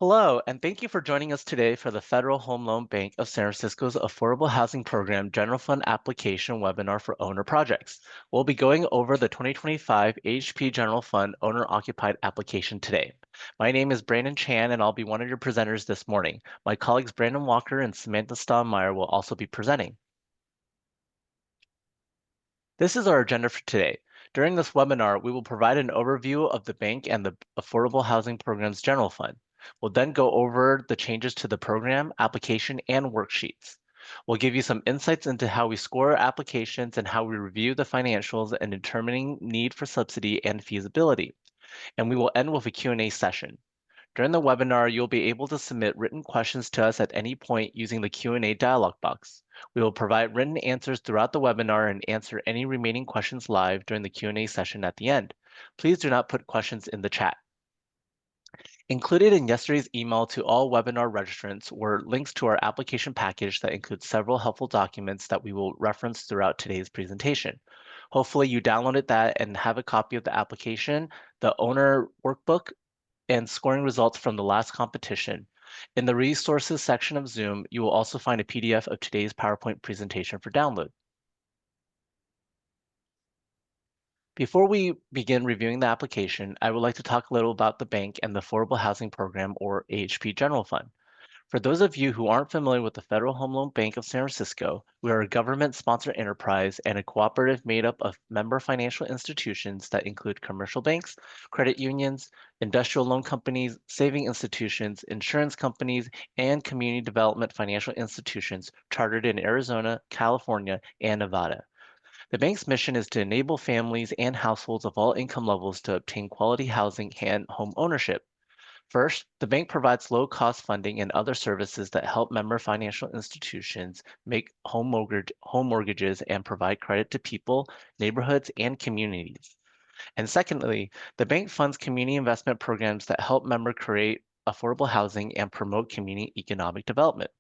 Hello, and thank you for joining us today for the Federal Home Loan Bank of San Francisco's Affordable Housing Program General Fund Application webinar for owner projects. We'll be going over the 2025 AHP General Fund Owner Occupied Application today. My name is Brandon Chan, and I'll be one of your presenters this morning. My colleagues Brandon Walker and Samantha Stahlmeyer will also be presenting. This is our agenda for today. During this webinar, we will provide an overview of the bank and the Affordable Housing Program's general fund. We'll then go over the changes to the program, application, and worksheets. We'll give you some insights into how we score applications and how we review the financials and determining need for subsidy and feasibility. And we will end with a Q&A session. During the webinar, you'll be able to submit written questions to us at any point using the Q&A dialog box. We will provide written answers throughout the webinar and answer any remaining questions live during the Q&A session at the end. Please do not put questions in the chat. Included in yesterday's email to all webinar registrants were links to our application package that includes several helpful documents that we will reference throughout today's presentation. Hopefully you downloaded that and have a copy of the application, the owner workbook, and scoring results from the last competition. In the resources section of Zoom, you will also find a PDF of today's PowerPoint presentation for download. Before we begin reviewing the application, I would like to talk a little about the bank and the Affordable Housing Program, or AHP General Fund. For those of you who aren't familiar with the Federal Home Loan Bank of San Francisco, we are a government-sponsored enterprise and a cooperative made up of member financial institutions that include commercial banks, credit unions, industrial loan companies, saving institutions, insurance companies, and community development financial institutions chartered in Arizona, California, and Nevada. The bank's mission is to enable families and households of all income levels to obtain quality housing and home ownership. First, the bank provides low-cost funding and other services that help member financial institutions make home mortgages and provide credit to people, neighborhoods, and communities. And secondly, the bank funds community investment programs that help members create affordable housing and promote community economic development.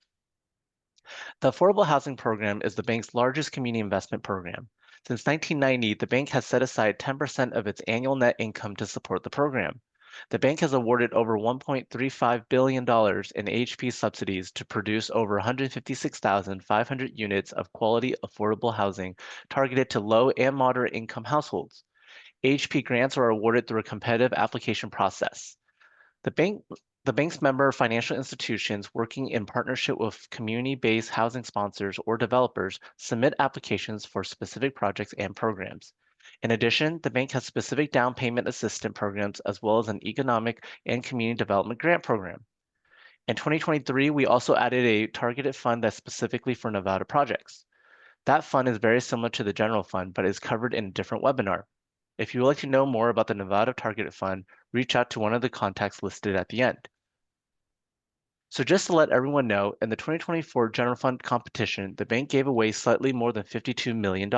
The Affordable Housing Program is the bank's largest community investment program. Since 1990, the bank has set aside 10% of its annual net income to support the program. The bank has awarded over $1.35 billion in AHP subsidies to produce over 156,500 units of quality, affordable housing targeted to low and moderate income households. AHP grants are awarded through a competitive application process. The bank the bank's member financial institutions working in partnership with community-based housing sponsors or developers submit applications for specific projects and programs. In addition, the bank has specific down payment assistance programs as well as an economic and community development grant program. In 2023, we also added a targeted fund that's specifically for Nevada projects. That fund is very similar to the general fund, but is covered in a different webinar. If you would like to know more about the Nevada Targeted Fund, reach out to one of the contacts listed at the end. So just to let everyone know, in the 2024 General Fund competition, the bank gave away slightly more than $52 million.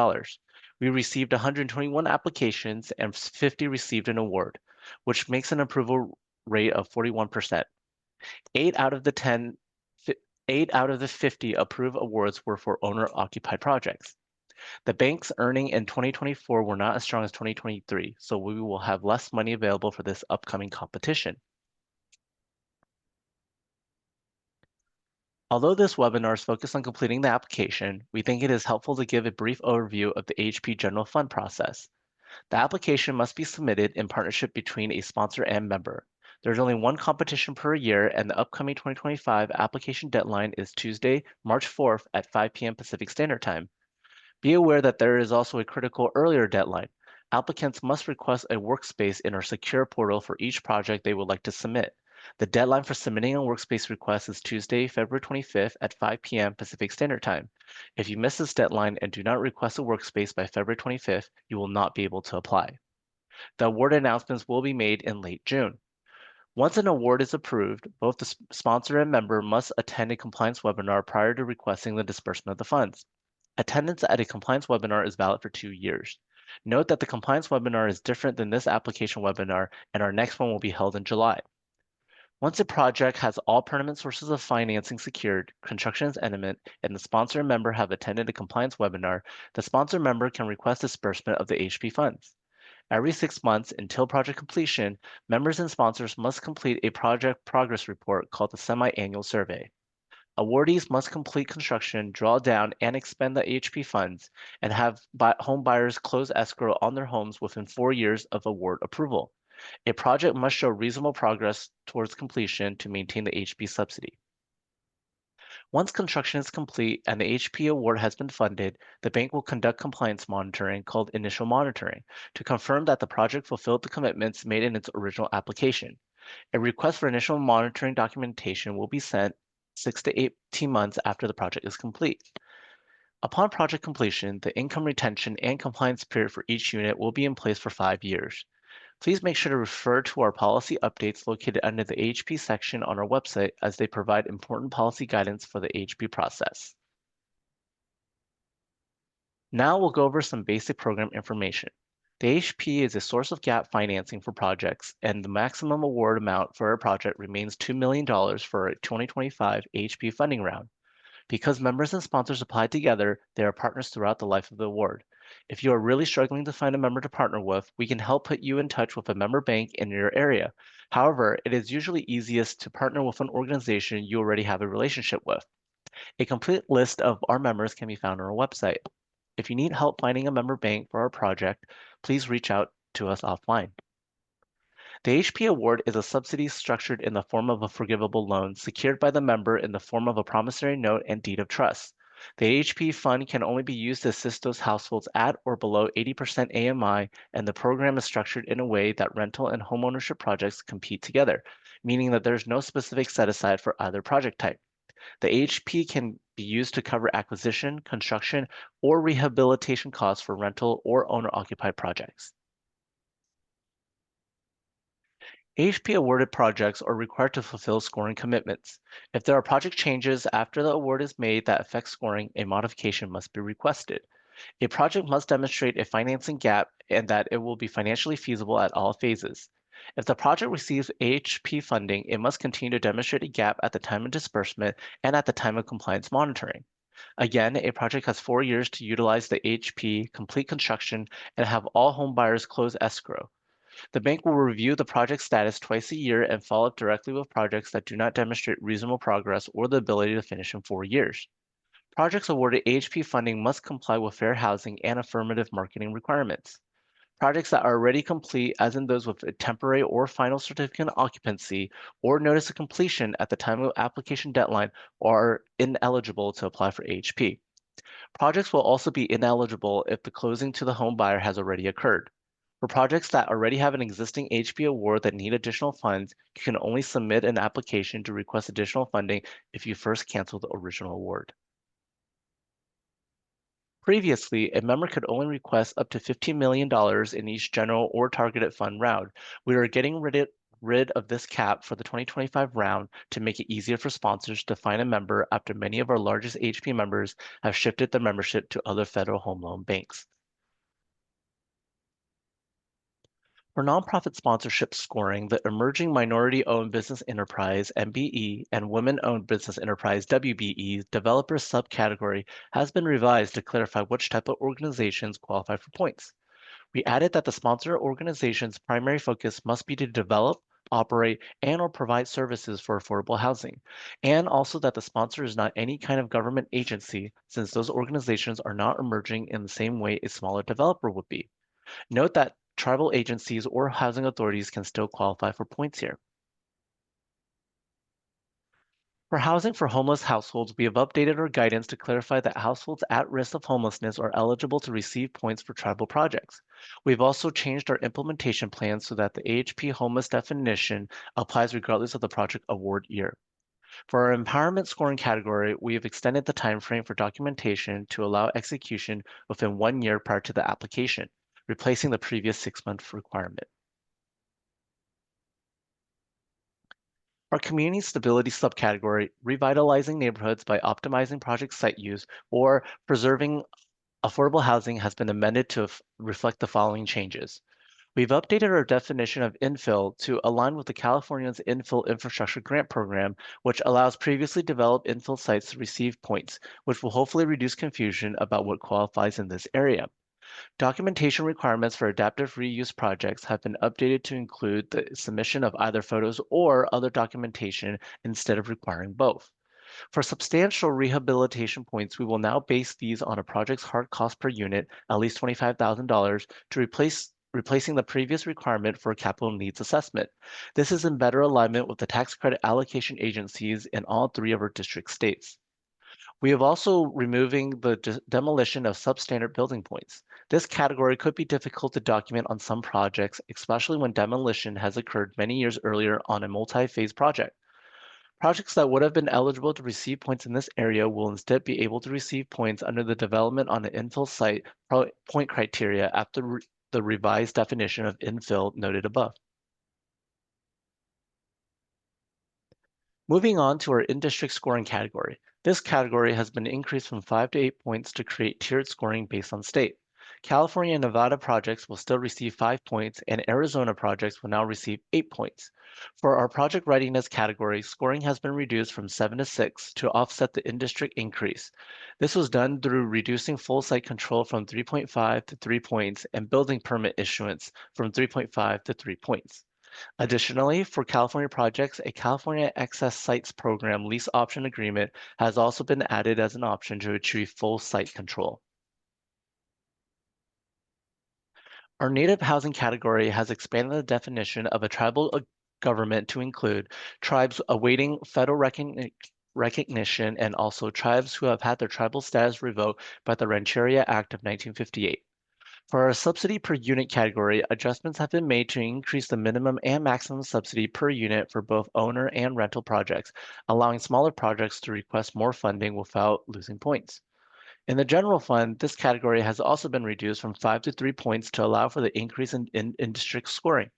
We received 121 applications and 50 received an award, which makes an approval rate of 41%. 8 out of the 10, 8 out of the 50 approved awards were for owner-occupied projects. The bank's earning in 2024 were not as strong as 2023, so we will have less money available for this upcoming competition. Although this webinar is focused on completing the application, we think it is helpful to give a brief overview of the AHP General Fund process. The application must be submitted in partnership between a sponsor and member. There's only one competition per year, and the upcoming 2025 application deadline is Tuesday, March 4th at 5 p.m. Pacific Standard Time. Be aware that there is also a critical earlier deadline. Applicants must request a workspace in our secure portal for each project they would like to submit. The deadline for submitting a workspace request is Tuesday, February 25th at 5 p.m. Pacific Standard Time. If you miss this deadline and do not request a workspace by February 25th, you will not be able to apply. The award announcements will be made in late June. Once an award is approved, both the sponsor and member must attend a compliance webinar prior to requesting the disbursement of the funds. Attendance at a compliance webinar is valid for 2 years. Note that the compliance webinar is different than this application webinar, and our next one will be held in July. Once a project has all permanent sources of financing secured, construction is imminent, and the sponsor and member have attended a compliance webinar, the sponsor member can request disbursement of the AHP funds. Every 6 months until project completion, members and sponsors must complete a project progress report called the semi-annual survey. Awardees must complete construction, draw down and expend the AHP funds, and have home buyers close escrow on their homes within 4 years of award approval. A project must show reasonable progress towards completion to maintain the AHP subsidy. Once construction is complete and the AHP award has been funded, the bank will conduct compliance monitoring called initial monitoring to confirm that the project fulfilled the commitments made in its original application. A request for initial monitoring documentation will be sent 6 to 18 months after the project is complete. Upon project completion, the income retention and compliance period for each unit will be in place for 5 years. Please make sure to refer to our policy updates located under the AHP section on our website as they provide important policy guidance for the AHP process. Now we'll go over some basic program information. The AHP is a source of gap financing for projects, and the maximum award amount for a project remains $2 million for a 2025 AHP funding round. Because members and sponsors apply together, they are partners throughout the life of the award. If you are really struggling to find a member to partner with, we can help put you in touch with a member bank in your area. However, it is usually easiest to partner with an organization you already have a relationship with. A complete list of our members can be found on our website. If you need help finding a member bank for our project, please reach out to us offline. The HP award is a subsidy structured in the form of a forgivable loan secured by the member in the form of a promissory note and deed of trust. The AHP fund can only be used to assist those households at or below 80% AMI, and the program is structured in a way that rental and homeownership projects compete together, meaning that there's no specific set aside for either project type. The AHP can be used to cover acquisition, construction, or rehabilitation costs for rental or owner-occupied projects. AHP awarded projects are required to fulfill scoring commitments. If there are project changes after the award is made that affect scoring, a modification must be requested. A project must demonstrate a financing gap and that it will be financially feasible at all phases. If the project receives AHP funding, it must continue to demonstrate a gap at the time of disbursement and at the time of compliance monitoring. Again, a project has 4 years to utilize the AHP, complete construction, and have all home buyers close escrow. The bank will review the project status twice a year and follow up directly with projects that do not demonstrate reasonable progress or the ability to finish in 4 years. Projects awarded AHP funding must comply with fair housing and affirmative marketing requirements. Projects that are already complete, as in those with a temporary or final certificate of occupancy or notice of completion at the time of application deadline, are ineligible to apply for AHP. Projects will also be ineligible if the closing to the home buyer has already occurred. For projects that already have an existing HP award that need additional funds, you can only submit an application to request additional funding if you first cancel the original award. Previously, a member could only request up to $15 million in each general or targeted fund round. We are getting rid of this cap for the 2025 round to make it easier for sponsors to find a member after many of our largest HP members have shifted their membership to other federal home loan banks. For nonprofit sponsorship scoring, the Emerging Minority Owned Business Enterprise (MBE) and Women Owned Business Enterprise (WBE) developer subcategory has been revised to clarify which type of organizations qualify for points. We added that the sponsor organization's primary focus must be to develop, operate, and/or provide services for affordable housing, and also that the sponsor is not any kind of government agency, since those organizations are not emerging in the same way a smaller developer would be. Note that tribal agencies or housing authorities can still qualify for points here. For housing for homeless households, we have updated our guidance to clarify that households at risk of homelessness are eligible to receive points for tribal projects. We've also changed our implementation plan so that the AHP homeless definition applies regardless of the project award year. For our empowerment scoring category, we have extended the time frame for documentation to allow execution within 1 year prior to the application, replacing the previous 6-month requirement. Our community stability subcategory, revitalizing neighborhoods by optimizing project site use or preserving affordable housing, has been amended to reflect the following changes. We've updated our definition of infill to align with the California's Infill Infrastructure Grant Program, which allows previously developed infill sites to receive points, which will hopefully reduce confusion about what qualifies in this area. Documentation requirements for adaptive reuse projects have been updated to include the submission of either photos or other documentation instead of requiring both. For substantial rehabilitation points, we will now base these on a project's hard cost per unit, at least $25,000, to replacing the previous requirement for a capital needs assessment. This is in better alignment with the tax credit allocation agencies in all three of our district states. We have also removing the demolition of substandard building points. This category could be difficult to document on some projects, especially when demolition has occurred many years earlier on a multi-phase project. Projects that would have been eligible to receive points in this area will instead be able to receive points under the development on the infill site point criteria after the revised definition of infill noted above. Moving on to our in-district scoring category. This category has been increased from 5 to 8 points to create tiered scoring based on state. California and Nevada projects will still receive 5 points, and Arizona projects will now receive 8 points. For our project readiness category, scoring has been reduced from 7 to 6 to offset the in-district increase. This was done through reducing full site control from 3.5 to 3 points and building permit issuance from 3.5 to 3 points. Additionally, for California projects, a California Excess Sites Program lease option agreement has also been added as an option to achieve full site control. Our native housing category has expanded the definition of a tribal government to include tribes awaiting federal recognition and also tribes who have had their tribal status revoked by the Rancheria Act of 1958. For our subsidy per unit category, adjustments have been made to increase the minimum and maximum subsidy per unit for both owner and rental projects, allowing smaller projects to request more funding without losing points. In the general fund, this category has also been reduced from 5 to 3 points to allow for the increase in district scoring.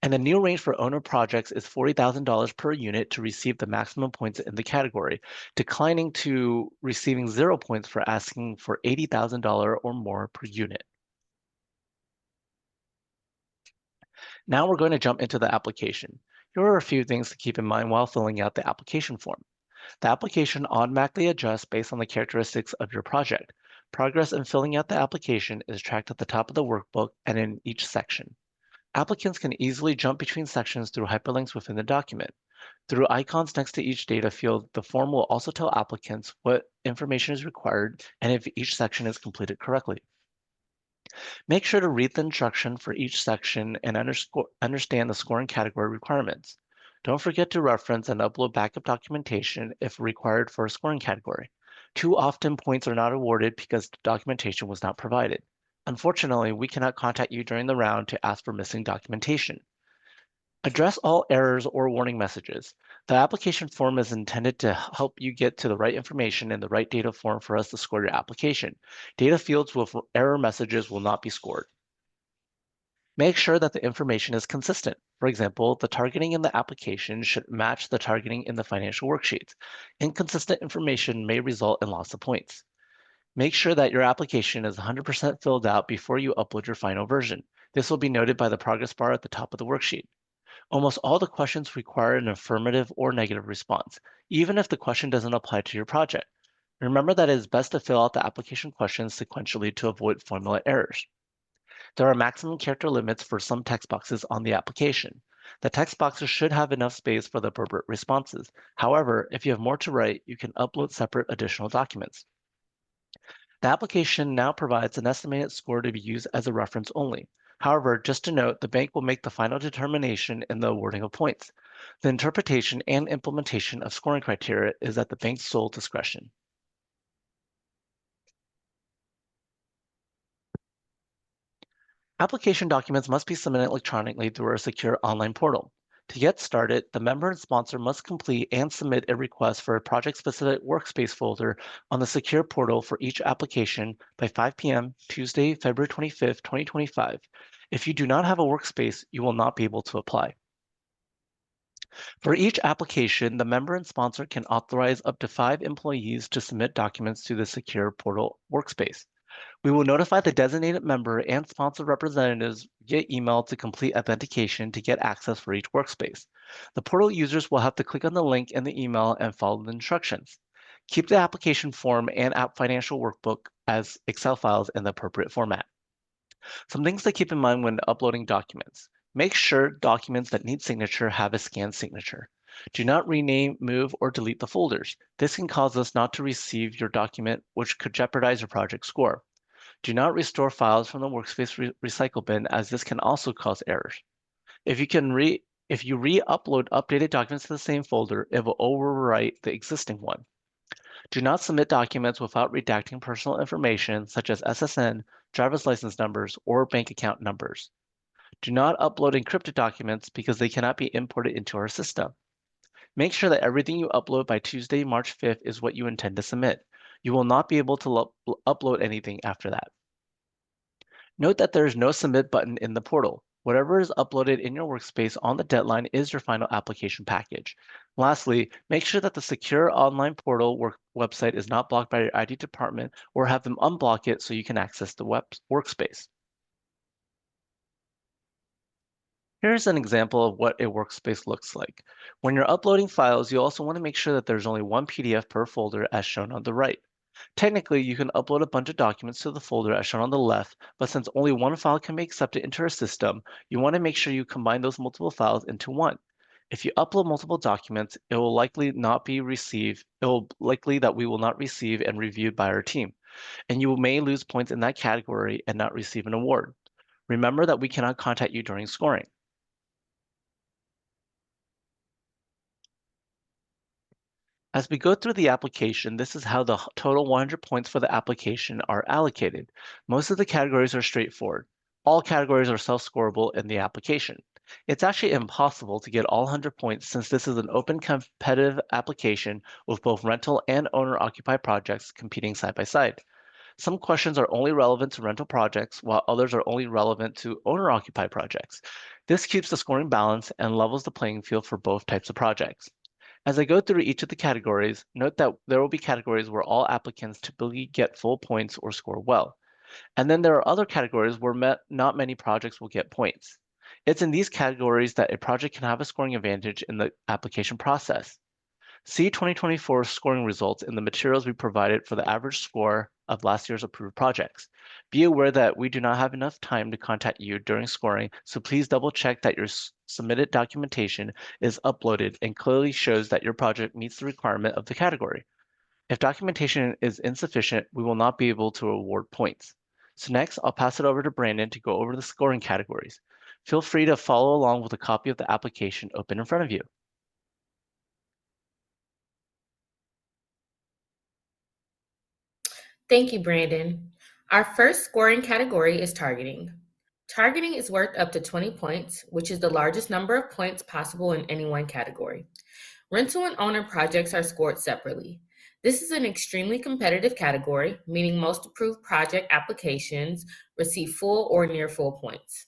And the new range for owner projects is $40,000 per unit to receive the maximum points in the category, declining to receiving 0 points for asking for $80,000 or more per unit. Now we're going to jump into the application. Here are a few things to keep in mind while filling out the application form. The application automatically adjusts based on the characteristics of your project. Progress in filling out the application is tracked at the top of the workbook and in each section. Applicants can easily jump between sections through hyperlinks within the document. Through icons next to each data field, the form will also tell applicants what information is required and if each section is completed correctly. Make sure to read the instruction for each section and understand the scoring category requirements. Don't forget to reference and upload backup documentation if required for a scoring category. Too often, points are not awarded because the documentation was not provided. Unfortunately, we cannot contact you during the round to ask for missing documentation. Address all errors or warning messages. The application form is intended to help you get to the right information in the right data form for us to score your application. Data fields with error messages will not be scored. Make sure that the information is consistent. For example, the targeting in the application should match the targeting in the financial worksheets. Inconsistent information may result in loss of points. Make sure that your application is 100% filled out before you upload your final version. This will be noted by the progress bar at the top of the worksheet. Almost all the questions require an affirmative or negative response, even if the question doesn't apply to your project. Remember that it is best to fill out the application questions sequentially to avoid formula errors. There are maximum character limits for some text boxes on the application. The text boxes should have enough space for the appropriate responses. However, if you have more to write, you can upload separate additional documents. The application now provides an estimated score to be used as a reference only. However, just to note, the bank will make the final determination in the awarding of points. The interpretation and implementation of scoring criteria is at the bank's sole discretion. Application documents must be submitted electronically through our secure online portal. To get started, the member and sponsor must complete and submit a request for a project-specific workspace folder on the secure portal for each application by 5 p.m. Tuesday, February 25th, 2025. If you do not have a workspace, you will not be able to apply. For each application, the member and sponsor can authorize up to 5 employees to submit documents to the secure portal workspace. We will notify the designated member and sponsor representatives via email to complete authentication to get access for each workspace. The portal users will have to click on the link in the email and follow the instructions. Keep the application form and app financial workbook as Excel files in the appropriate format. Some things to keep in mind when uploading documents. Make sure documents that need signature have a scanned signature. Do not rename, move, or delete the folders. This can cause us not to receive your document, which could jeopardize your project score. Do not restore files from the workspace recycle bin, as this can also cause errors. If you re-upload updated documents to the same folder, it will overwrite the existing one. Do not submit documents without redacting personal information such as SSN, driver's license numbers, or bank account numbers. Do not upload encrypted documents because they cannot be imported into our system. Make sure that everything you upload by Tuesday, March 5th is what you intend to submit. You will not be able to upload anything after that. Note that there is no submit button in the portal. Whatever is uploaded in your workspace on the deadline is your final application package. Lastly, make sure that the secure online portal website is not blocked by your IT department, or have them unblock it so you can access the workspace. Here's an example of what a workspace looks like. When you're uploading files, you also want to make sure that there's only one PDF per folder as shown on the right. Technically, you can upload a bunch of documents to the folder as shown on the left, but since only one file can be accepted into our system, you want to make sure you combine those multiple files into one. If you upload multiple documents, it will likely that we will not receive and reviewed by our team, and you may lose points in that category and not receive an award. Remember that we cannot contact you during scoring. As we go through the application, this is how the total 100 points for the application are allocated. Most of the categories are straightforward. All categories are self-scorable in the application. It's actually impossible to get all 100 points since this is an open competitive application with both rental and owner-occupied projects competing side by side. Some questions are only relevant to rental projects, while others are only relevant to owner-occupied projects. This keeps the scoring balanced and levels the playing field for both types of projects. As I go through each of the categories, note that there will be categories where all applicants typically get full points or score well. And then there are other categories where not many projects will get points. It's in these categories that a project can have a scoring advantage in the application process. See 2024 scoring results in the materials we provided for the average score of last year's approved projects. Be aware that we do not have enough time to contact you during scoring, so please double check that your submitted documentation is uploaded and clearly shows that your project meets the requirement of the category. If documentation is insufficient, we will not be able to award points. So next, I'll pass it over to Brandon to go over the scoring categories. Feel free to follow along with a copy of the application open in front of you. Thank you, Brandon. Our first scoring category is targeting. Targeting is worth up to 20 points, which is the largest number of points possible in any one category. Rental and owner projects are scored separately. This is an extremely competitive category, meaning most approved project applications receive full or near full points.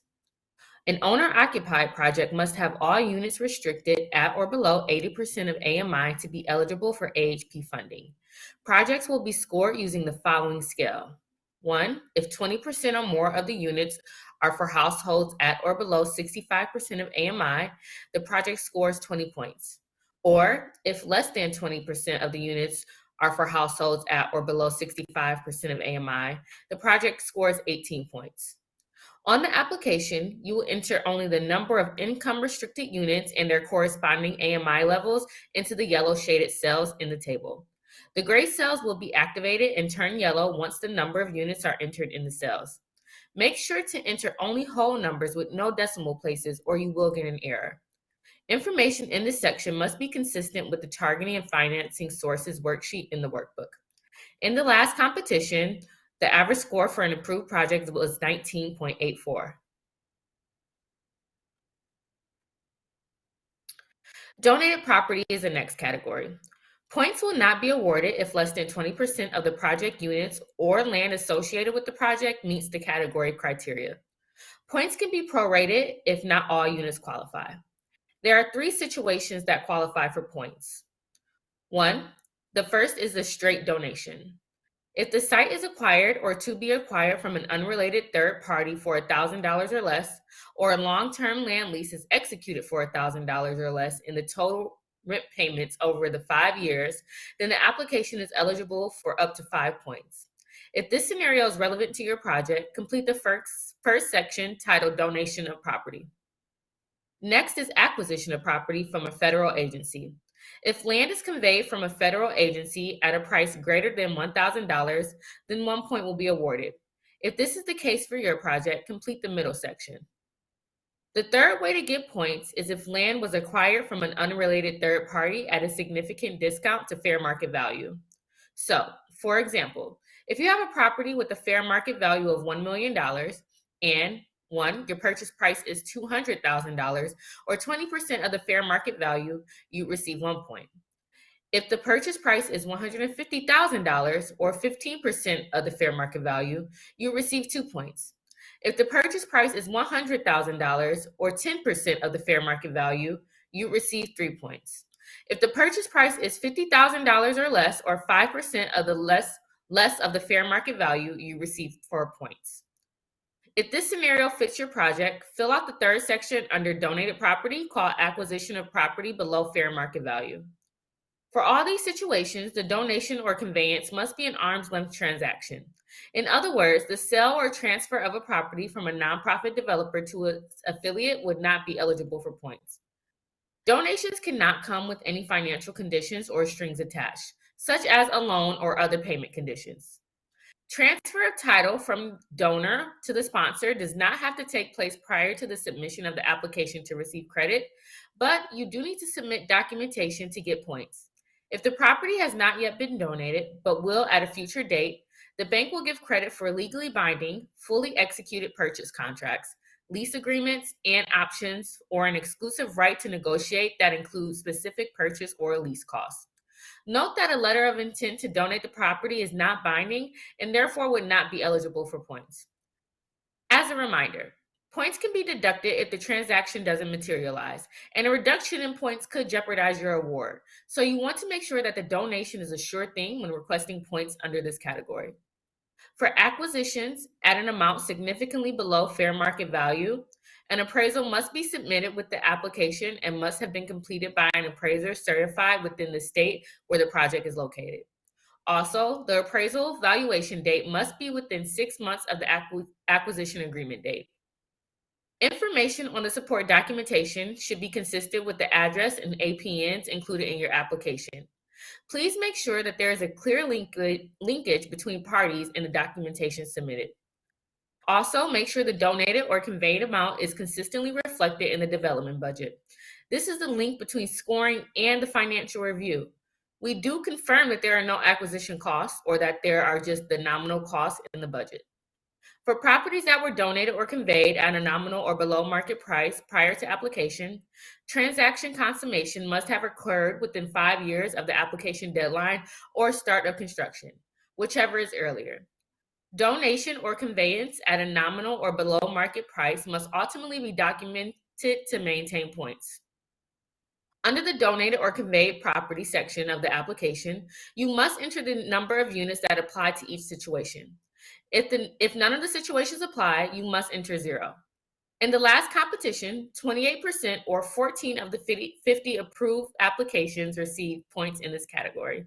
An owner-occupied project must have all units restricted at or below 80% of AMI to be eligible for AHP funding. Projects will be scored using the following scale. 1, if 20% or more of the units are for households at or below 65% of AMI, the project scores 20 points. Or if less than 20% of the units are for households at or below 65% of AMI, the project scores 18 points. On the application, you will enter only the number of income-restricted units and their corresponding AMI levels into the yellow shaded cells in the table. The gray cells will be activated and turn yellow once the number of units are entered in the cells. Make sure to enter only whole numbers with no decimal places or you will get an error. Information in this section must be consistent with the targeting and financing sources worksheet in the workbook. In the last competition, the average score for an approved project was 19.84. Donated property is the next category. Points will not be awarded if less than 20% of the project units or land associated with the project meets the category criteria. Points can be prorated if not all units qualify. There are 3 situations that qualify for points. 1, the first is a straight donation. If the site is acquired or to be acquired from an unrelated third party for $1,000 or less, or a long-term land lease is executed for $1,000 or less, and the total rent payments over the 5 years, then the application is eligible for up to 5 points. If this scenario is relevant to your project, complete the first section titled Donation of Property. Next is acquisition of property from a federal agency. If land is conveyed from a federal agency at a price greater than $1,000, then 1 point will be awarded. If this is the case for your project, complete the middle section. The third way to get points is if land was acquired from an unrelated third party at a significant discount to fair market value. So, for example, if you have a property with a fair market value of $1 million and one, your purchase price is $200,000 or 20% of the fair market value, you receive 1 point. If the purchase price is $150,000 or 15% of the fair market value, you receive 2 points. If the purchase price is $100,000 or 10% of the fair market value, you receive 3 points. If the purchase price is $50,000 or less, or 5% of the less of the fair market value, you receive 4 points. If this scenario fits your project, fill out the third section under donated property called acquisition of property below fair market value. For all these situations, the donation or conveyance must be an arm's length transaction. In other words, the sale or transfer of a property from a nonprofit developer to its affiliate would not be eligible for points. Donations cannot come with any financial conditions or strings attached, such as a loan or other payment conditions. Transfer of title from donor to the sponsor does not have to take place prior to the submission of the application to receive credit, but you do need to submit documentation to get points. If the property has not yet been donated, but will at a future date, the bank will give credit for legally binding, fully executed purchase contracts, lease agreements, and options, or an exclusive right to negotiate that includes specific purchase or lease costs. Note that a letter of intent to donate the property is not binding and therefore would not be eligible for points. As a reminder, points can be deducted if the transaction doesn't materialize, and a reduction in points could jeopardize your award. So you want to make sure that the donation is a sure thing when requesting points under this category. For acquisitions at an amount significantly below fair market value, an appraisal must be submitted with the application and must have been completed by an appraiser certified within the state where the project is located. Also, the appraisal valuation date must be within 6 months of the acquisition agreement date. Information on the support documentation should be consistent with the address and APNs included in your application. Please make sure that there is a clear linkage between parties in the documentation submitted. Also, make sure the donated or conveyed amount is consistently reflected in the development budget. This is the link between scoring and the financial review. We do confirm that there are no acquisition costs or that there are just the nominal costs in the budget. For properties that were donated or conveyed at a nominal or below market price prior to application, transaction consummation must have occurred within 5 years of the application deadline or start of construction, whichever is earlier. Donation or conveyance at a nominal or below market price must ultimately be documented to maintain points. Under the donated or conveyed property section of the application, you must enter the number of units that apply to each situation. If none of the situations apply, you must enter 0. In the last competition, 28% or 14 of the 50 approved applications received points in this category.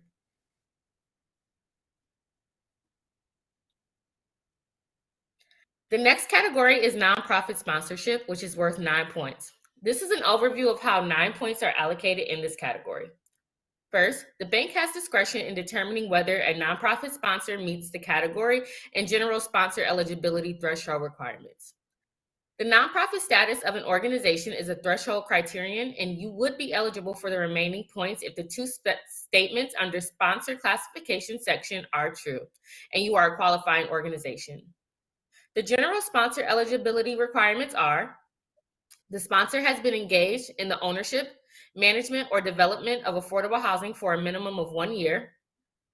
The next category is nonprofit sponsorship, which is worth 9 points. This is an overview of how 9 points are allocated in this category. First, the bank has discretion in determining whether a nonprofit sponsor meets the category and general sponsor eligibility threshold requirements. The nonprofit status of an organization is a threshold criterion, and you would be eligible for the remaining points if the two statements under sponsor classification section are true, and you are a qualifying organization. The general sponsor eligibility requirements are: the sponsor has been engaged in the ownership, management, or development of affordable housing for a minimum of 1 year.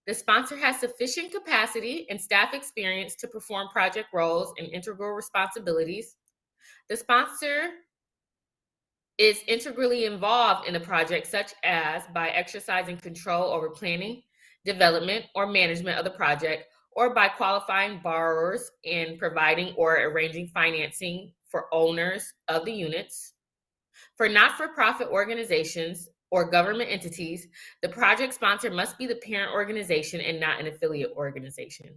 The sponsor has sufficient capacity and staff experience to perform project roles and integral responsibilities. The sponsor is integrally involved in the project, such as by exercising control over planning, development, or management of the project, or by qualifying borrowers and providing or arranging financing for owners of the units. For not-for-profit organizations, or government entities, the project sponsor must be the parent organization and not an affiliate organization.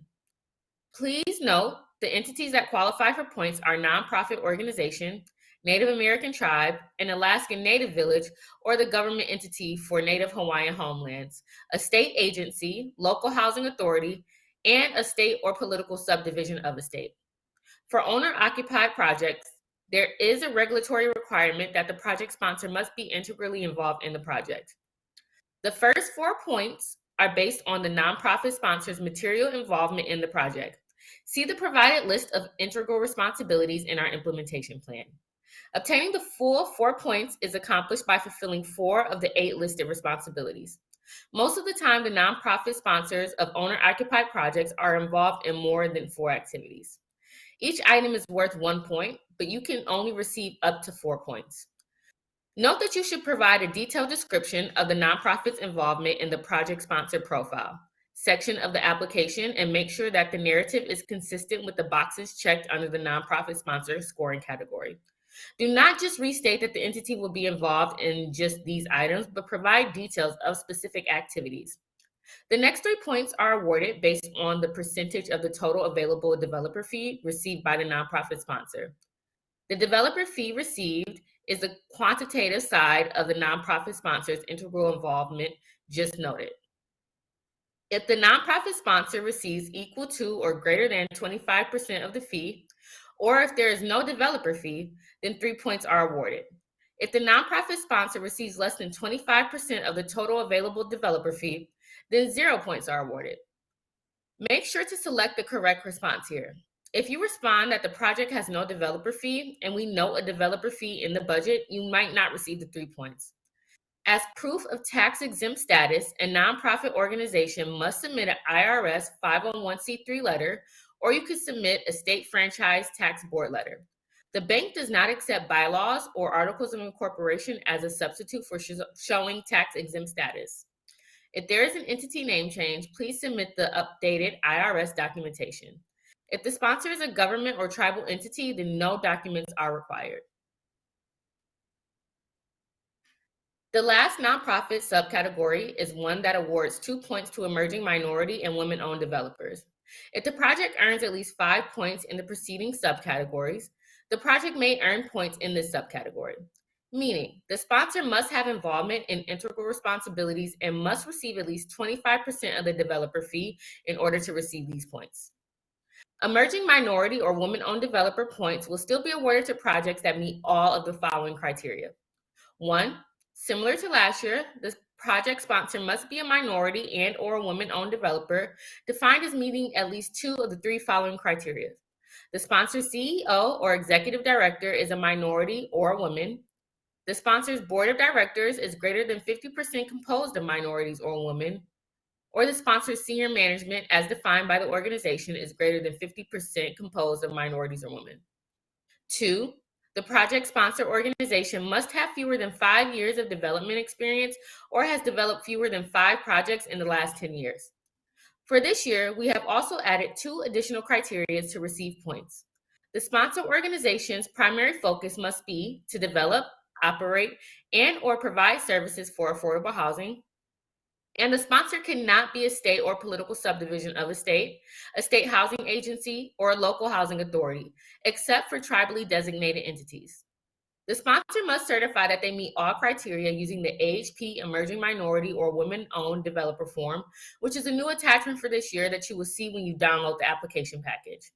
Please note the entities that qualify for points are nonprofit organization, Native American tribe, an Alaskan Native village, or the government entity for Native Hawaiian homelands, a state agency, local housing authority, and a state or political subdivision of a state. For owner-occupied projects, there is a regulatory requirement that the project sponsor must be integrally involved in the project. The first 4 points are based on the nonprofit sponsor's material involvement in the project. See the provided list of integral responsibilities in our implementation plan. Obtaining the full 4 points is accomplished by fulfilling 4 of the 8 listed responsibilities. Most of the time, the nonprofit sponsors of owner-occupied projects are involved in more than 4 activities. Each item is worth 1 point, but you can only receive up to 4 points. Note that you should provide a detailed description of the nonprofit's involvement in the project sponsor profile section of the application and make sure that the narrative is consistent with the boxes checked under the nonprofit sponsor scoring category. Do not just restate that the entity will be involved in just these items, but provide details of specific activities. The next 3 points are awarded based on the percentage of the total available developer fee received by the nonprofit sponsor. The developer fee received is the quantitative side of the nonprofit sponsor's integral involvement just noted. If the nonprofit sponsor receives equal to or greater than 25% of the fee, or if there is no developer fee, then 3 points are awarded. If the nonprofit sponsor receives less than 25% of the total available developer fee, then 0 points are awarded. Make sure to select the correct response here. If you respond that the project has no developer fee and we note a developer fee in the budget, you might not receive the 3 points. As proof of tax-exempt status, a nonprofit organization must submit an IRS 501c3 letter, or you could submit a state franchise tax board letter. The bank does not accept bylaws or articles of incorporation as a substitute for showing tax-exempt status. If there is an entity name change, please submit the updated IRS documentation. If the sponsor is a government or tribal entity, then no documents are required. The last nonprofit subcategory is one that awards 2 points to emerging minority and women-owned developers. If the project earns at least 5 points in the preceding subcategories, the project may earn points in this subcategory, meaning the sponsor must have involvement in integral responsibilities and must receive at least 25% of the developer fee in order to receive these points. Emerging minority or women-owned developer points will still be awarded to projects that meet all of the following criteria. 1, similar to last year, the project sponsor must be a minority and or a woman-owned developer defined as meeting at least 2 of the 3 following criteria. The sponsor's CEO or executive director is a minority or a woman. The sponsor's board of directors is greater than 50% composed of minorities or women, or the sponsor's senior management as defined by the organization is greater than 50% composed of minorities or women. 2, the project sponsor organization must have fewer than 5 years of development experience or has developed fewer than 5 projects in the last 10 years. For this year, we have also added 2 additional criteria to receive points. The sponsor organization's primary focus must be to develop, operate, and or provide services for affordable housing. And the sponsor cannot be a state or political subdivision of a state housing agency, or a local housing authority, except for tribally designated entities. The sponsor must certify that they meet all criteria using the AHP Emerging Minority or Women-Owned Developer Form, which is a new attachment for this year that you will see when you download the application package.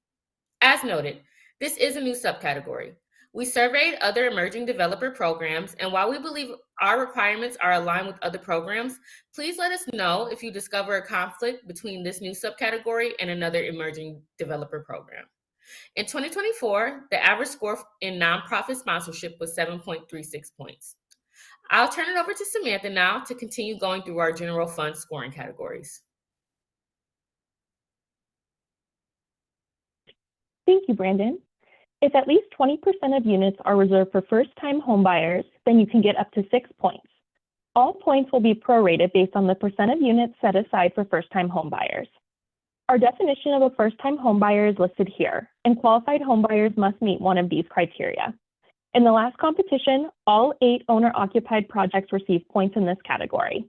As noted, this is a new subcategory. We surveyed other emerging developer programs, and while we believe our requirements are aligned with other programs, please let us know if you discover a conflict between this new subcategory and another emerging developer program. In 2024, the average score in nonprofit sponsorship was 7.36 points. I'll turn it over to Samantha now to continue going through our general fund scoring categories. Thank you, Brandon. If at least 20% of units are reserved for first-time homebuyers, then you can get up to 6 points. All points will be prorated based on the percent of units set aside for first-time homebuyers. Our definition of a first-time homebuyer is listed here, and qualified homebuyers must meet one of these criteria. In the last competition, all 8 owner-occupied projects received points in this category.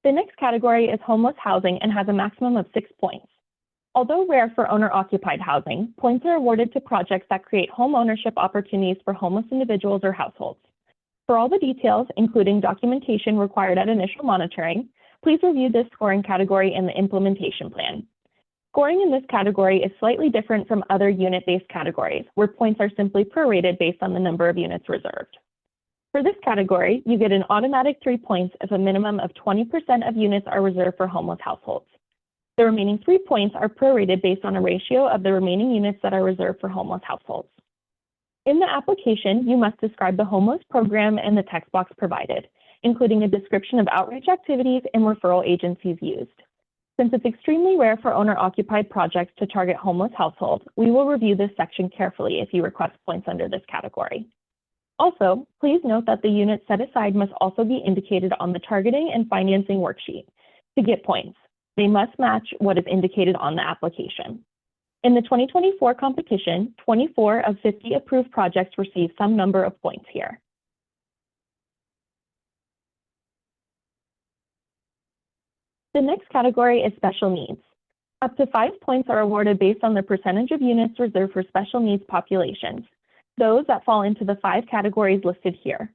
The next category is homeless housing and has a maximum of 6 points. Although rare for owner-occupied housing, points are awarded to projects that create home ownership opportunities for homeless individuals or households. For all the details, including documentation required at initial monitoring, please review this scoring category in the implementation plan. Scoring in this category is slightly different from other unit-based categories, where points are simply prorated based on the number of units reserved. For this category, you get an automatic 3 points if a minimum of 20% of units are reserved for homeless households. The remaining 3 points are prorated based on a ratio of the remaining units that are reserved for homeless households. In the application, you must describe the homeless program in the text box provided, including a description of outreach activities and referral agencies used. Since it's extremely rare for owner-occupied projects to target homeless households, we will review this section carefully if you request points under this category. Also, please note that the units set aside must also be indicated on the targeting and financing worksheet. To get points, they must match what is indicated on the application. In the 2024 competition, 24 of 50 approved projects received some number of points here. The next category is special needs. Up to 5 points are awarded based on the percentage of units reserved for special needs populations, those that fall into the 5 categories listed here.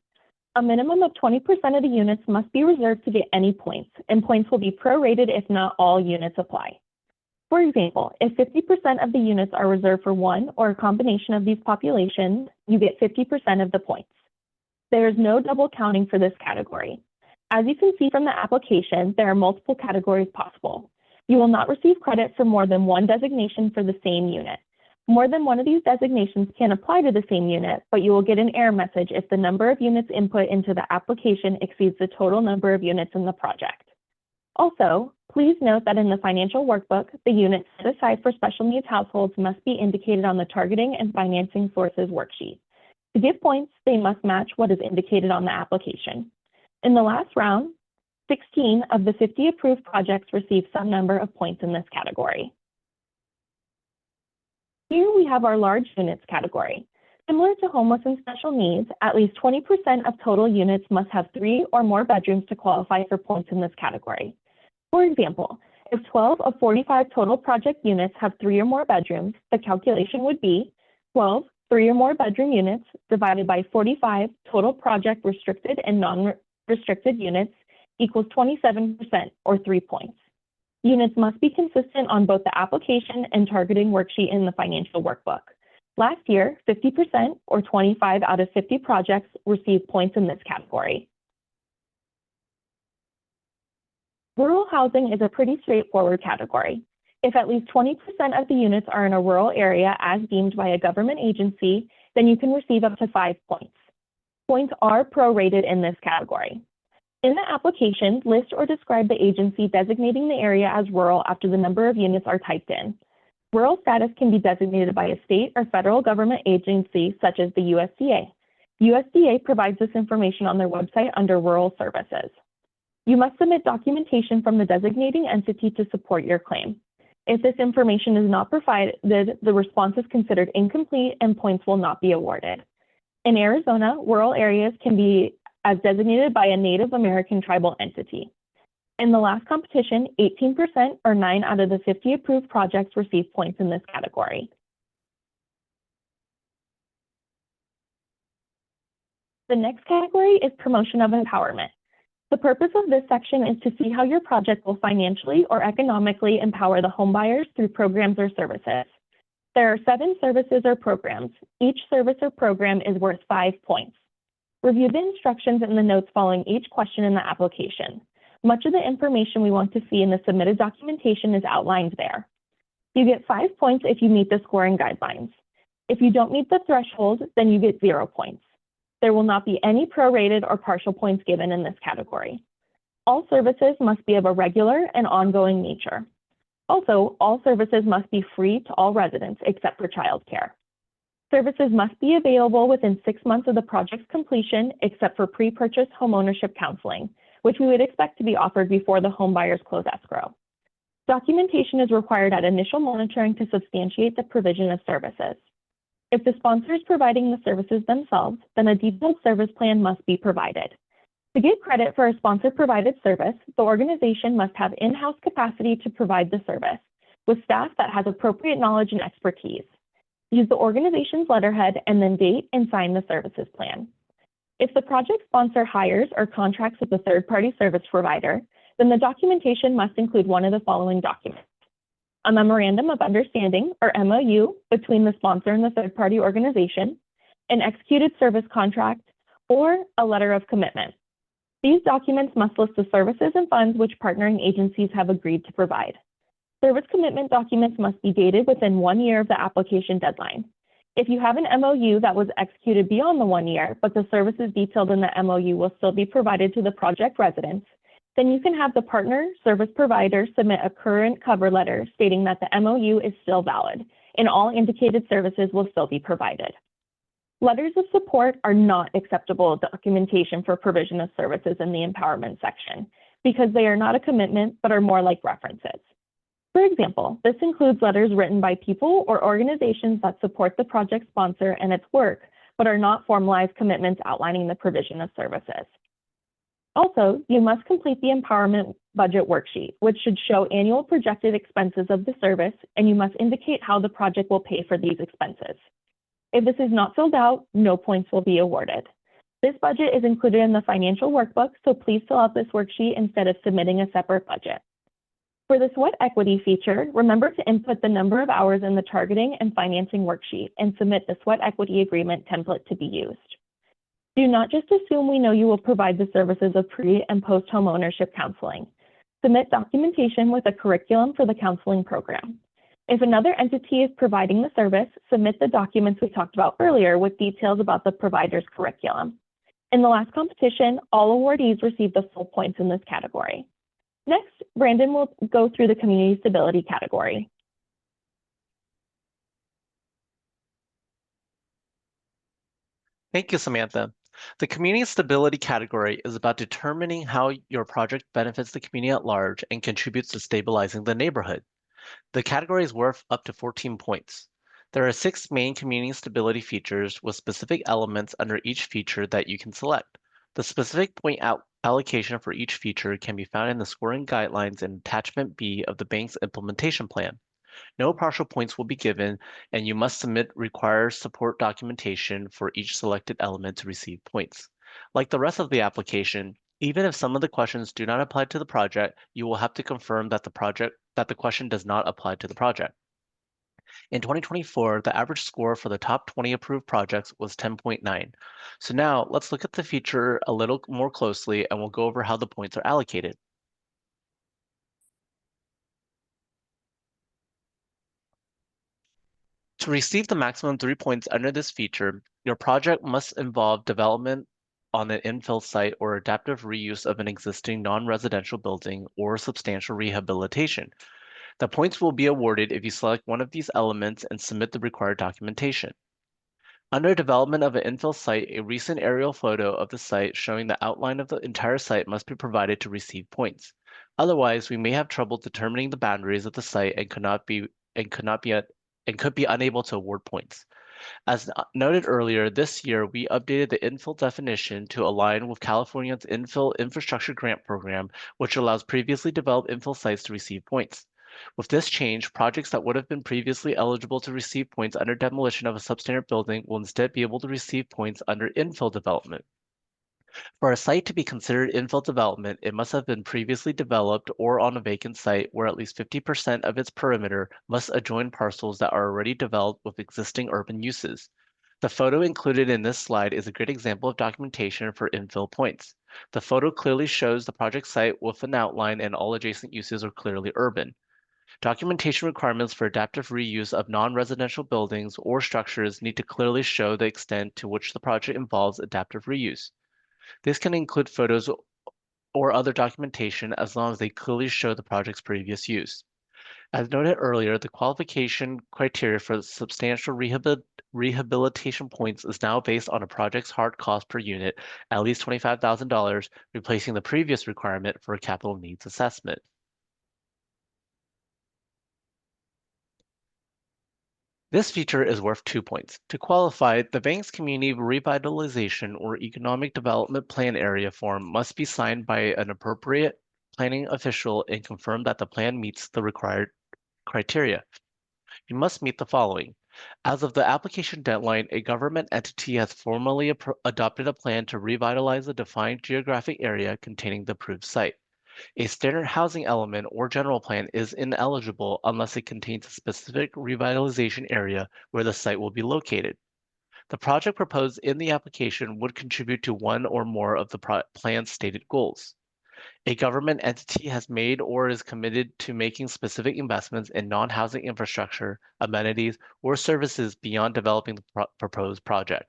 A minimum of 20% of the units must be reserved to get any points, and points will be prorated if not all units apply. For example, if 50% of the units are reserved for one or a combination of these populations, you get 50% of the points. There is no double counting for this category. As you can see from the application, there are multiple categories possible. You will not receive credit for more than one designation for the same unit. More than one of these designations can apply to the same unit, but you will get an error message if the number of units input into the application exceeds the total number of units in the project. Also, please note that in the financial workbook, the units set aside for special needs households must be indicated on the targeting and financing sources worksheet. To give points, they must match what is indicated on the application. In the last round, 16 of the 50 approved projects received some number of points in this category. Here we have our large units category. Similar to homeless and special needs, at least 20% of total units must have 3 or more bedrooms to qualify for points in this category. For example, if 12 of 45 total project units have 3 or more bedrooms, the calculation would be 12 3 or more bedroom units divided by 45 total project restricted and non-restricted units equals 27%, or 3 points. Units must be consistent on both the application and targeting worksheet in the financial workbook. Last year, 50%, or 25 out of 50 projects, received points in this category. Rural housing is a pretty straightforward category. If at least 20% of the units are in a rural area as deemed by a government agency, then you can receive up to 5 points. Points are prorated in this category. In the application, list or describe the agency designating the area as rural after the number of units are typed in. Rural status can be designated by a state or federal government agency such as the USDA. USDA provides this information on their website under Rural Services. You must submit documentation from the designating entity to support your claim. If this information is not provided, the response is considered incomplete and points will not be awarded. In Arizona, rural areas can be as designated by a Native American tribal entity. In the last competition, 18%, or 9 out of the 50 approved projects, received points in this category. The next category is promotion of empowerment. The purpose of this section is to see how your project will financially or economically empower the homebuyers through programs or services. There are 7 services or programs. Each service or program is worth 5 points. Review the instructions in the notes following each question in the application. Much of the information we want to see in the submitted documentation is outlined there. You get 5 points if you meet the scoring guidelines. If you don't meet the threshold, then you get 0 points. There will not be any prorated or partial points given in this category. All services must be of a regular and ongoing nature. Also, all services must be free to all residents except for childcare. Services must be available within 6 months of the project's completion, except for pre-purchase homeownership counseling, which we would expect to be offered before the home buyers close escrow. Documentation is required at initial monitoring to substantiate the provision of services. If the sponsor is providing the services themselves, then a detailed service plan must be provided. To get credit for a sponsor-provided service, the organization must have in-house capacity to provide the service, with staff that has appropriate knowledge and expertise. Use the organization's letterhead and then date and sign the services plan. If the project sponsor hires or contracts with a third-party service provider, then the documentation must include one of the following documents: a memorandum of understanding, or MOU, between the sponsor and the third-party organization, an executed service contract, or a letter of commitment. These documents must list the services and funds which partnering agencies have agreed to provide. Service commitment documents must be dated within 1 year of the application deadline. If you have an MOU that was executed beyond the 1 year, but the services detailed in the MOU will still be provided to the project residents, then you can have the partner service provider submit a current cover letter stating that the MOU is still valid and all indicated services will still be provided. Letters of support are not acceptable documentation for provision of services in the empowerment section because they are not a commitment but are more like references. For example, this includes letters written by people or organizations that support the project sponsor and its work, but are not formalized commitments outlining the provision of services. Also, you must complete the empowerment budget worksheet, which should show annual projected expenses of the service, and you must indicate how the project will pay for these expenses. If this is not filled out, no points will be awarded. This budget is included in the financial workbook, so please fill out this worksheet instead of submitting a separate budget. For the sweat equity feature, remember to input the number of hours in the targeting and financing worksheet and submit the sweat equity agreement template to be used. Do not just assume we know you will provide the services of pre- and post-home ownership counseling. Submit documentation with a curriculum for the counseling program. If another entity is providing the service, submit the documents we talked about earlier with details about the provider's curriculum. In the last competition, all awardees received the full points in this category. Next, Brandon will go through the community stability category. Thank you, Samantha. The community stability category is about determining how your project benefits the community at large and contributes to stabilizing the neighborhood. The category is worth up to 14 points. There are 6 main community stability features with specific elements under each feature that you can select. The specific point allocation for each feature can be found in the scoring guidelines in Attachment B of the bank's implementation plan. No partial points will be given, and you must submit required support documentation for each selected element to receive points. Like the rest of the application, even if some of the questions do not apply to the project, you will have to confirm that the question does not apply to the project. In 2024, the average score for the top 20 approved projects was 10.9. So now let's look at the feature a little more closely and we'll go over how the points are allocated. To receive the maximum 3 points under this feature, your project must involve development on an infill site or adaptive reuse of an existing non-residential building or substantial rehabilitation. The points will be awarded if you select one of these elements and submit the required documentation. Under development of an infill site, a recent aerial photo of the site showing the outline of the entire site must be provided to receive points. Otherwise, we may have trouble determining the boundaries of the site and could be unable to award points. As noted earlier, this year we updated the infill definition to align with California's Infill Infrastructure Grant Program, which allows previously developed infill sites to receive points. With this change, projects that would have been previously eligible to receive points under demolition of a substandard building will instead be able to receive points under infill development. For a site to be considered infill development, it must have been previously developed or on a vacant site where at least 50% of its perimeter must adjoin parcels that are already developed with existing urban uses. The photo included in this slide is a great example of documentation for infill points. The photo clearly shows the project site with an outline and all adjacent uses are clearly urban. Documentation requirements for adaptive reuse of non-residential buildings or structures need to clearly show the extent to which the project involves adaptive reuse. This can include photos or other documentation as long as they clearly show the project's previous use. As noted earlier, the qualification criteria for substantial rehabilitation points is now based on a project's hard cost per unit, at least $25,000, replacing the previous requirement for a capital needs assessment. This feature is worth 2 points. To qualify, the bank's community revitalization or economic development plan area form must be signed by an appropriate planning official and confirm that the plan meets the required criteria. You must meet the following. As of the application deadline, a government entity has formally adopted a plan to revitalize a defined geographic area containing the approved site. A standard housing element or general plan is ineligible unless it contains a specific revitalization area where the site will be located. The project proposed in the application would contribute to one or more of the plan's stated goals. A government entity has made or is committed to making specific investments in non-housing infrastructure, amenities, or services beyond developing the proposed project.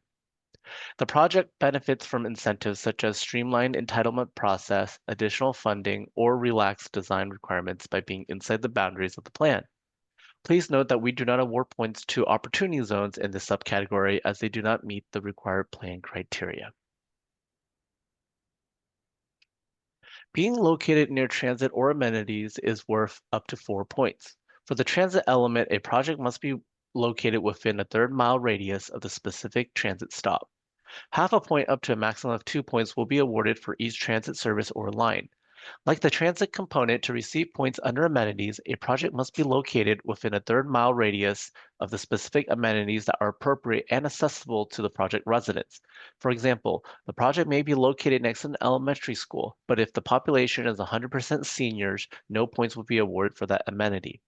The project benefits from incentives such as streamlined entitlement process, additional funding, or relaxed design requirements by being inside the boundaries of the plan. Please note that we do not award points to opportunity zones in this subcategory as they do not meet the required plan criteria. Being located near transit or amenities is worth up to 4 points. For the transit element, a project must be located within a third-mile radius of the specific transit stop. Half a point up to a maximum of 2 points will be awarded for each transit service or line. Like the transit component, to receive points under amenities, a project must be located within a third-mile radius of the specific amenities that are appropriate and accessible to the project residents. For example, the project may be located next to an elementary school, but if the population is 100% seniors, no points will be awarded for that amenity.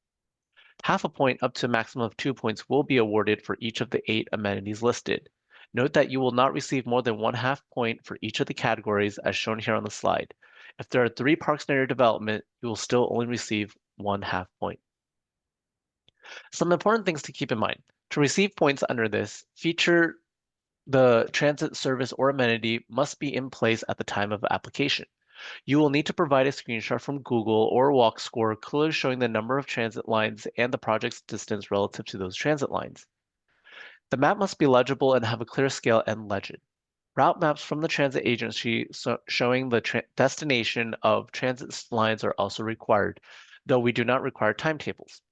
Half a point up to a maximum of 2 points will be awarded for each of the 8 amenities listed. Note that you will not receive more than 1/2 point for each of the categories as shown here on the slide. If there are 3 parks near your development, you will still only receive 1/2 point. Some important things to keep in mind. To receive points under this feature, the transit service or amenity must be in place at the time of application. You will need to provide a screenshot from Google or Walk Score clearly showing the number of transit lines and the project's distance relative to those transit lines. The map must be legible and have a clear scale and legend. Route maps from the transit agency showing the destination of transit lines are also required, though we do not require timetables.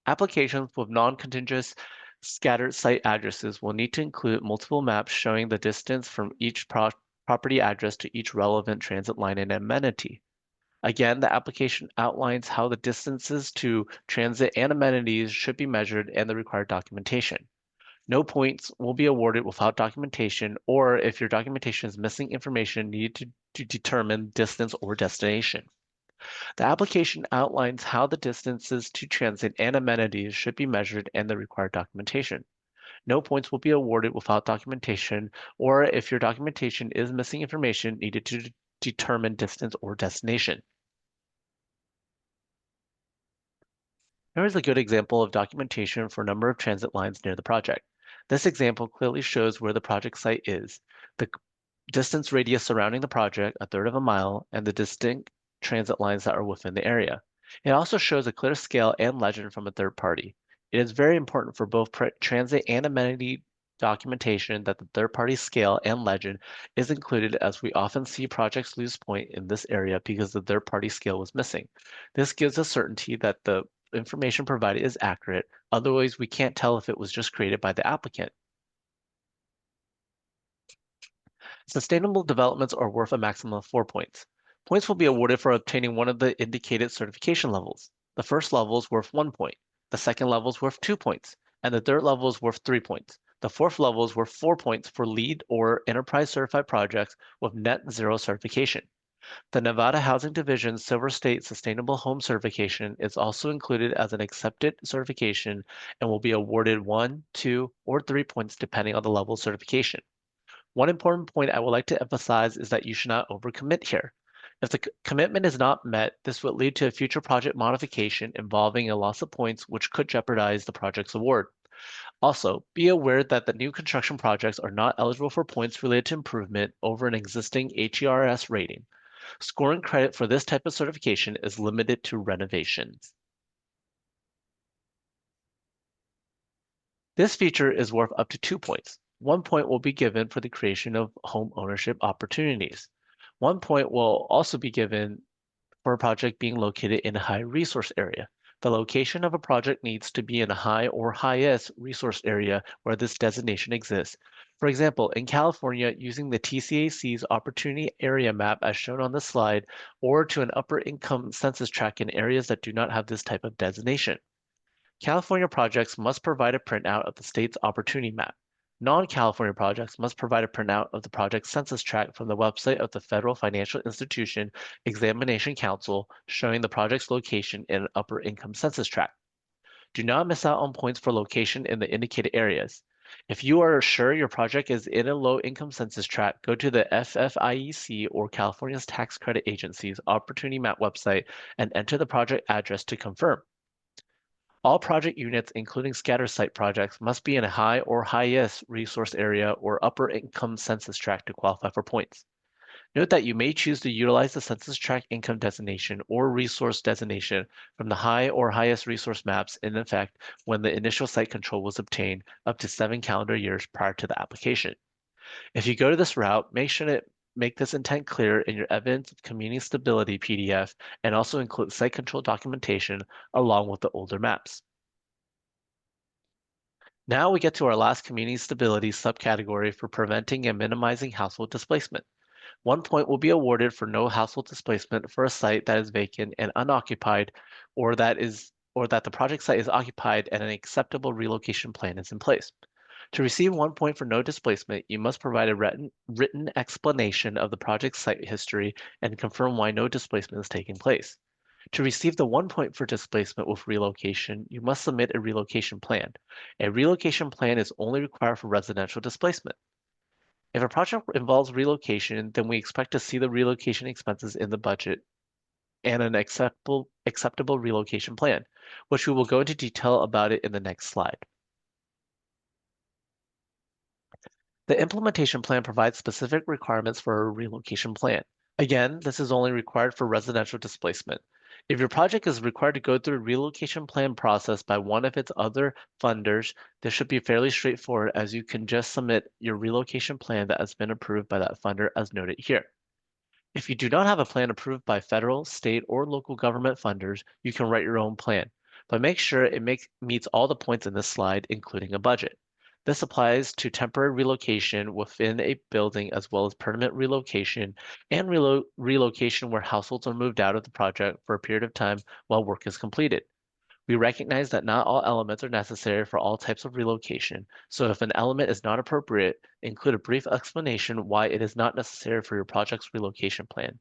Applications with non-contiguous scattered site addresses will need to include multiple maps showing the distance from each property address to each relevant transit line and amenity. Again, the application outlines how the distances to transit and amenities should be measured and the required documentation. No points will be awarded without documentation or if your documentation is missing information needed to determine distance or destination. The application outlines how the distances to transit and amenities should be measured and the required documentation. No points will be awarded without documentation or if your documentation is missing information needed to determine distance or destination. Here is a good example of documentation for a number of transit lines near the project. This example clearly shows where the project site is, the distance radius surrounding the project, 1/3 of a mile, and the distinct transit lines that are within the area. It also shows a clear scale and legend from a third party. It is very important for both transit and amenity documentation that the third party scale and legend is included as we often see projects lose point in this area because the third party scale was missing. This gives us certainty that the information provided is accurate, otherwise we can't tell if it was just created by the applicant. Sustainable developments are worth a maximum of 4 points. Points will be awarded for obtaining one of the indicated certification levels. The first level is worth 1 point, the second level is worth 2 points, and the third level is worth 3 points. The fourth level is worth 4 points for LEED or Enterprise Certified projects with net zero certification. The Nevada Housing Division's Silver State Sustainable Home Certification is also included as an accepted certification and will be awarded 1, 2, or 3 points depending on the level of certification. One important point I would like to emphasize is that you should not overcommit here. If the commitment is not met, this would lead to a future project modification involving a loss of points, which could jeopardize the project's award. Also, be aware that the new construction projects are not eligible for points related to improvement over an existing HERS rating. Scoring credit for this type of certification is limited to renovations. This feature is worth up to 2 points. 1 point will be given for the creation of home ownership opportunities. 1 point will also be given for a project being located in a high resource area. The location of a project needs to be in a high or highest resource area where this designation exists. For example, in California, using the TCAC's Opportunity Area Map as shown on the slide, or to an upper income census tract in areas that do not have this type of designation. California projects must provide a printout of the state's Opportunity Map. Non-California projects must provide a printout of the project census tract from the website of the Federal Financial Institution Examination Council showing the project's location in an upper income census tract. Do not miss out on points for location in the indicated areas. If you are sure your project is in a low income census tract, go to the FFIEC or California's Tax Credit Agency's Opportunity Map website and enter the project address to confirm. All project units, including scatter site projects, must be in a high or highest resource area or upper income census tract to qualify for points. Note that you may choose to utilize the census tract income designation or resource designation from the high or highest resource maps in effect when the initial site control was obtained up to 7 calendar years prior to the application. If you go to this route, make sure to make this intent clear in your Evidence of Community Stability PDF and also include site control documentation along with the older maps. Now we get to our last community stability subcategory for preventing and minimizing household displacement. 1 point will be awarded for no household displacement for a site that is vacant and unoccupied or that the project site is occupied and an acceptable relocation plan is in place. To receive 1 point for no displacement, you must provide a written explanation of the project site history and confirm why no displacement is taking place. To receive the 1 point for displacement with relocation, you must submit a relocation plan. A relocation plan is only required for residential displacement. If a project involves relocation, then we expect to see the relocation expenses in the budget and an acceptable relocation plan, which we will go into detail about it in the next slide. The implementation plan provides specific requirements for a relocation plan. Again, this is only required for residential displacement. If your project is required to go through a relocation plan process by one of its other funders, this should be fairly straightforward as you can just submit your relocation plan that has been approved by that funder as noted here. If you do not have a plan approved by federal, state, or local government funders, you can write your own plan, but make sure it meets all the points in this slide, including a budget. This applies to temporary relocation within a building as well as permanent relocation and relocation where households are moved out of the project for a period of time while work is completed. We recognize that not all elements are necessary for all types of relocation, so if an element is not appropriate, include a brief explanation why it is not necessary for your project's relocation plan.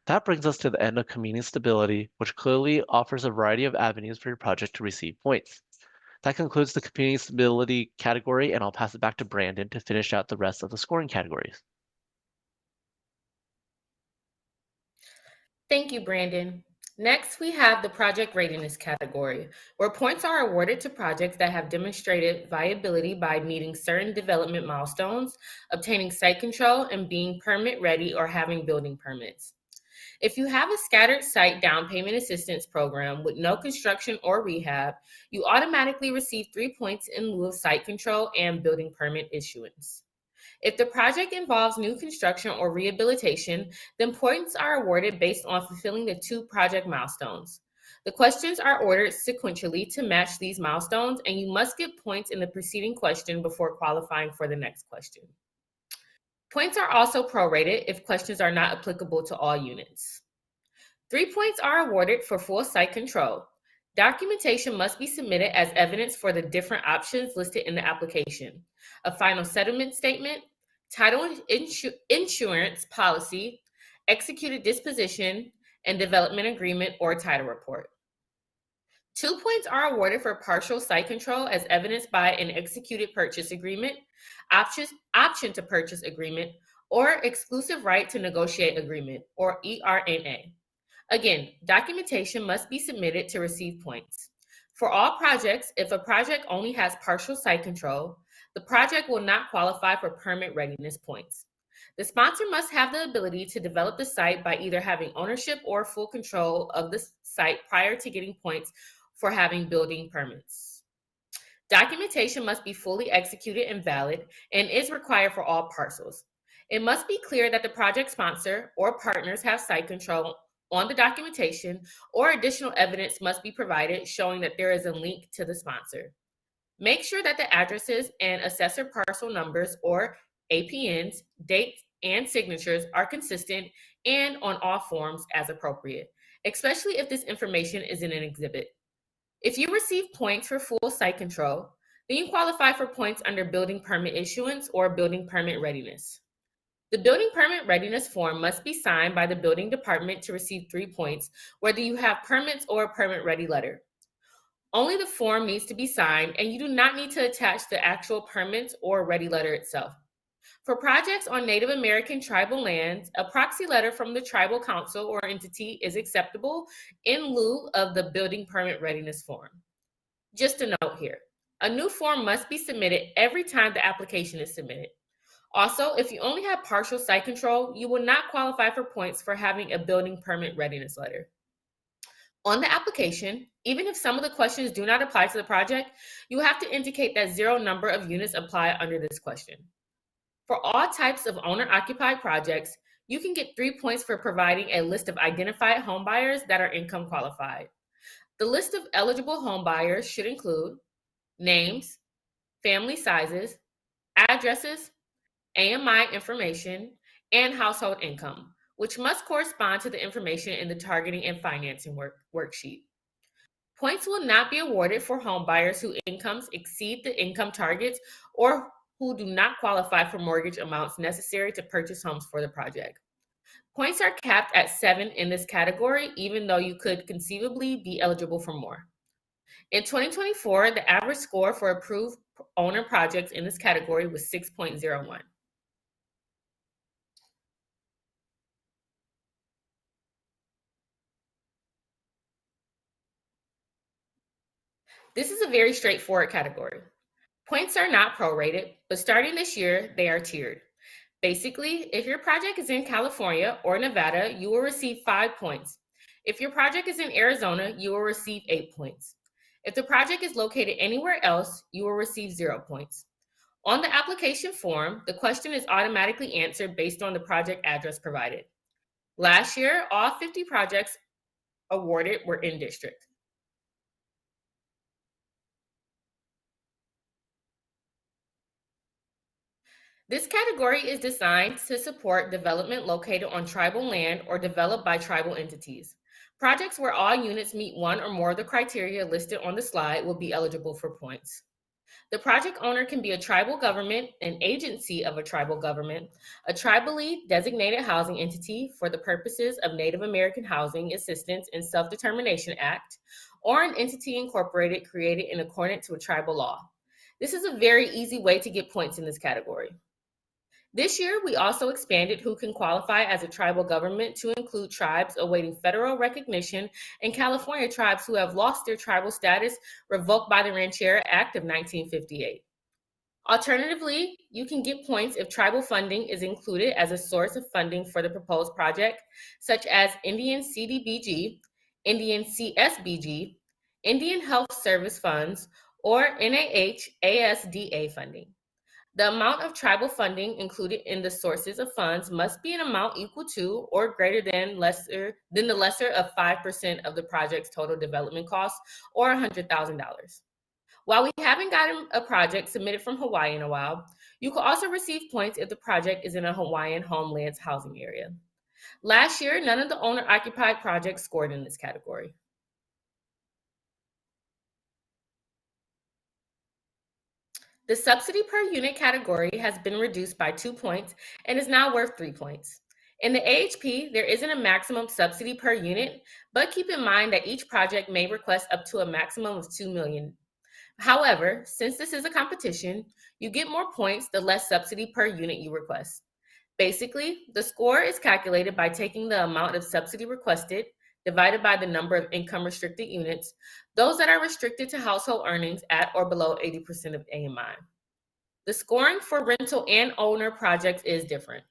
That brings us to the end of community stability, which clearly offers a variety of avenues for your project to receive points. That concludes the community stability category, and I'll pass it back to Brandon to finish out the rest of the scoring categories. Thank you, Brandon. Next, we have the project readiness category, where points are awarded to projects that have demonstrated viability by meeting certain development milestones, obtaining site control, and being permit ready or having building permits. If you have a scattered site down payment assistance program with no construction or rehab, you automatically receive 3 points in lieu of site control and building permit issuance. If the project involves new construction or rehabilitation, then points are awarded based on fulfilling the 2 project milestones. The questions are ordered sequentially to match these milestones, and you must get points in the preceding question before qualifying for the next question. Points are also prorated if questions are not applicable to all units. 3 points are awarded for full site control. Documentation must be submitted as evidence for the different options listed in the application. A final settlement statement, title insurance policy, executed disposition, and development agreement or title report. 2 points are awarded for partial site control as evidenced by an executed purchase agreement, option to purchase agreement, or exclusive right to negotiate agreement, or ERNA. Again, documentation must be submitted to receive points. For all projects, if a project only has partial site control, the project will not qualify for permit readiness points. The sponsor must have the ability to develop the site by either having ownership or full control of the site prior to getting points for having building permits. Documentation must be fully executed and valid and is required for all parcels. It must be clear that the project sponsor or partners have site control on the documentation, or additional evidence must be provided showing that there is a link to the sponsor. Make sure that the addresses and assessor parcel numbers or APNs, dates, and signatures are consistent and on all forms as appropriate, especially if this information is in an exhibit. If you receive points for full site control, then you qualify for points under building permit issuance or building permit readiness. The building permit readiness form must be signed by the building department to receive 3 points, whether you have permits or a permit ready letter. Only the form needs to be signed, and you do not need to attach the actual permits or ready letter itself. For projects on Native American tribal lands, a proxy letter from the tribal council or entity is acceptable in lieu of the building permit readiness form. Just a note here, a new form must be submitted every time the application is submitted. Also, if you only have partial site control, you will not qualify for points for having a building permit readiness letter. On the application, even if some of the questions do not apply to the project, you have to indicate that 0 number of units apply under this question. For all types of owner-occupied projects, you can get 3 points for providing a list of identified homebuyers that are income qualified. The list of eligible homebuyers should include names, family sizes, addresses, AMI information, and household income, which must correspond to the information in the targeting and financing worksheet. Points will not be awarded for homebuyers whose incomes exceed the income targets or who do not qualify for mortgage amounts necessary to purchase homes for the project. Points are capped at 7 in this category, even though you could conceivably be eligible for more. In 2024, the average score for approved owner projects in this category was 6.01. This is a very straightforward category. Points are not prorated, but starting this year, they are tiered. Basically, if your project is in California or Nevada, you will receive 5 points. If your project is in Arizona, you will receive 8 points. If the project is located anywhere else, you will receive 0 points. On the application form, the question is automatically answered based on the project address provided. Last year, all 50 projects awarded were in district. This category is designed to support development located on tribal land or developed by tribal entities. Projects where all units meet one or more of the criteria listed on the slide will be eligible for points. The project owner can be a tribal government, an agency of a tribal government, a tribally designated housing entity for the purposes of Native American Housing Assistance and Self-Determination Act, or an entity incorporated created in accordance with tribal law. This is a very easy way to get points in this category. This year, we also expanded who can qualify as a tribal government to include tribes awaiting federal recognition and California tribes who have lost their tribal status revoked by the Ranchera Act of 1958. Alternatively, you can get points if tribal funding is included as a source of funding for the proposed project, such as Indian CDBG, Indian CSBG, Indian Health Service Funds, or NAH ASDA funding. The amount of tribal funding included in the sources of funds must be an amount equal to or greater than the lesser of 5% of the project's total development costs, or $100,000. While we haven't gotten a project submitted from Hawaii in a while, you can also receive points if the project is in a Hawaiian homelands housing area. Last year, none of the owner-occupied projects scored in this category. The subsidy per unit category has been reduced by 2 points and is now worth 3 points. In the AHP, there isn't a maximum subsidy per unit, but keep in mind that each project may request up to a maximum of $2 million. However, since this is a competition, you get more points the less subsidy per unit you request. Basically, the score is calculated by taking the amount of subsidy requested divided by the number of income restricted units, those that are restricted to household earnings at or below 80% of AMI. The scoring for rental and owner projects is different.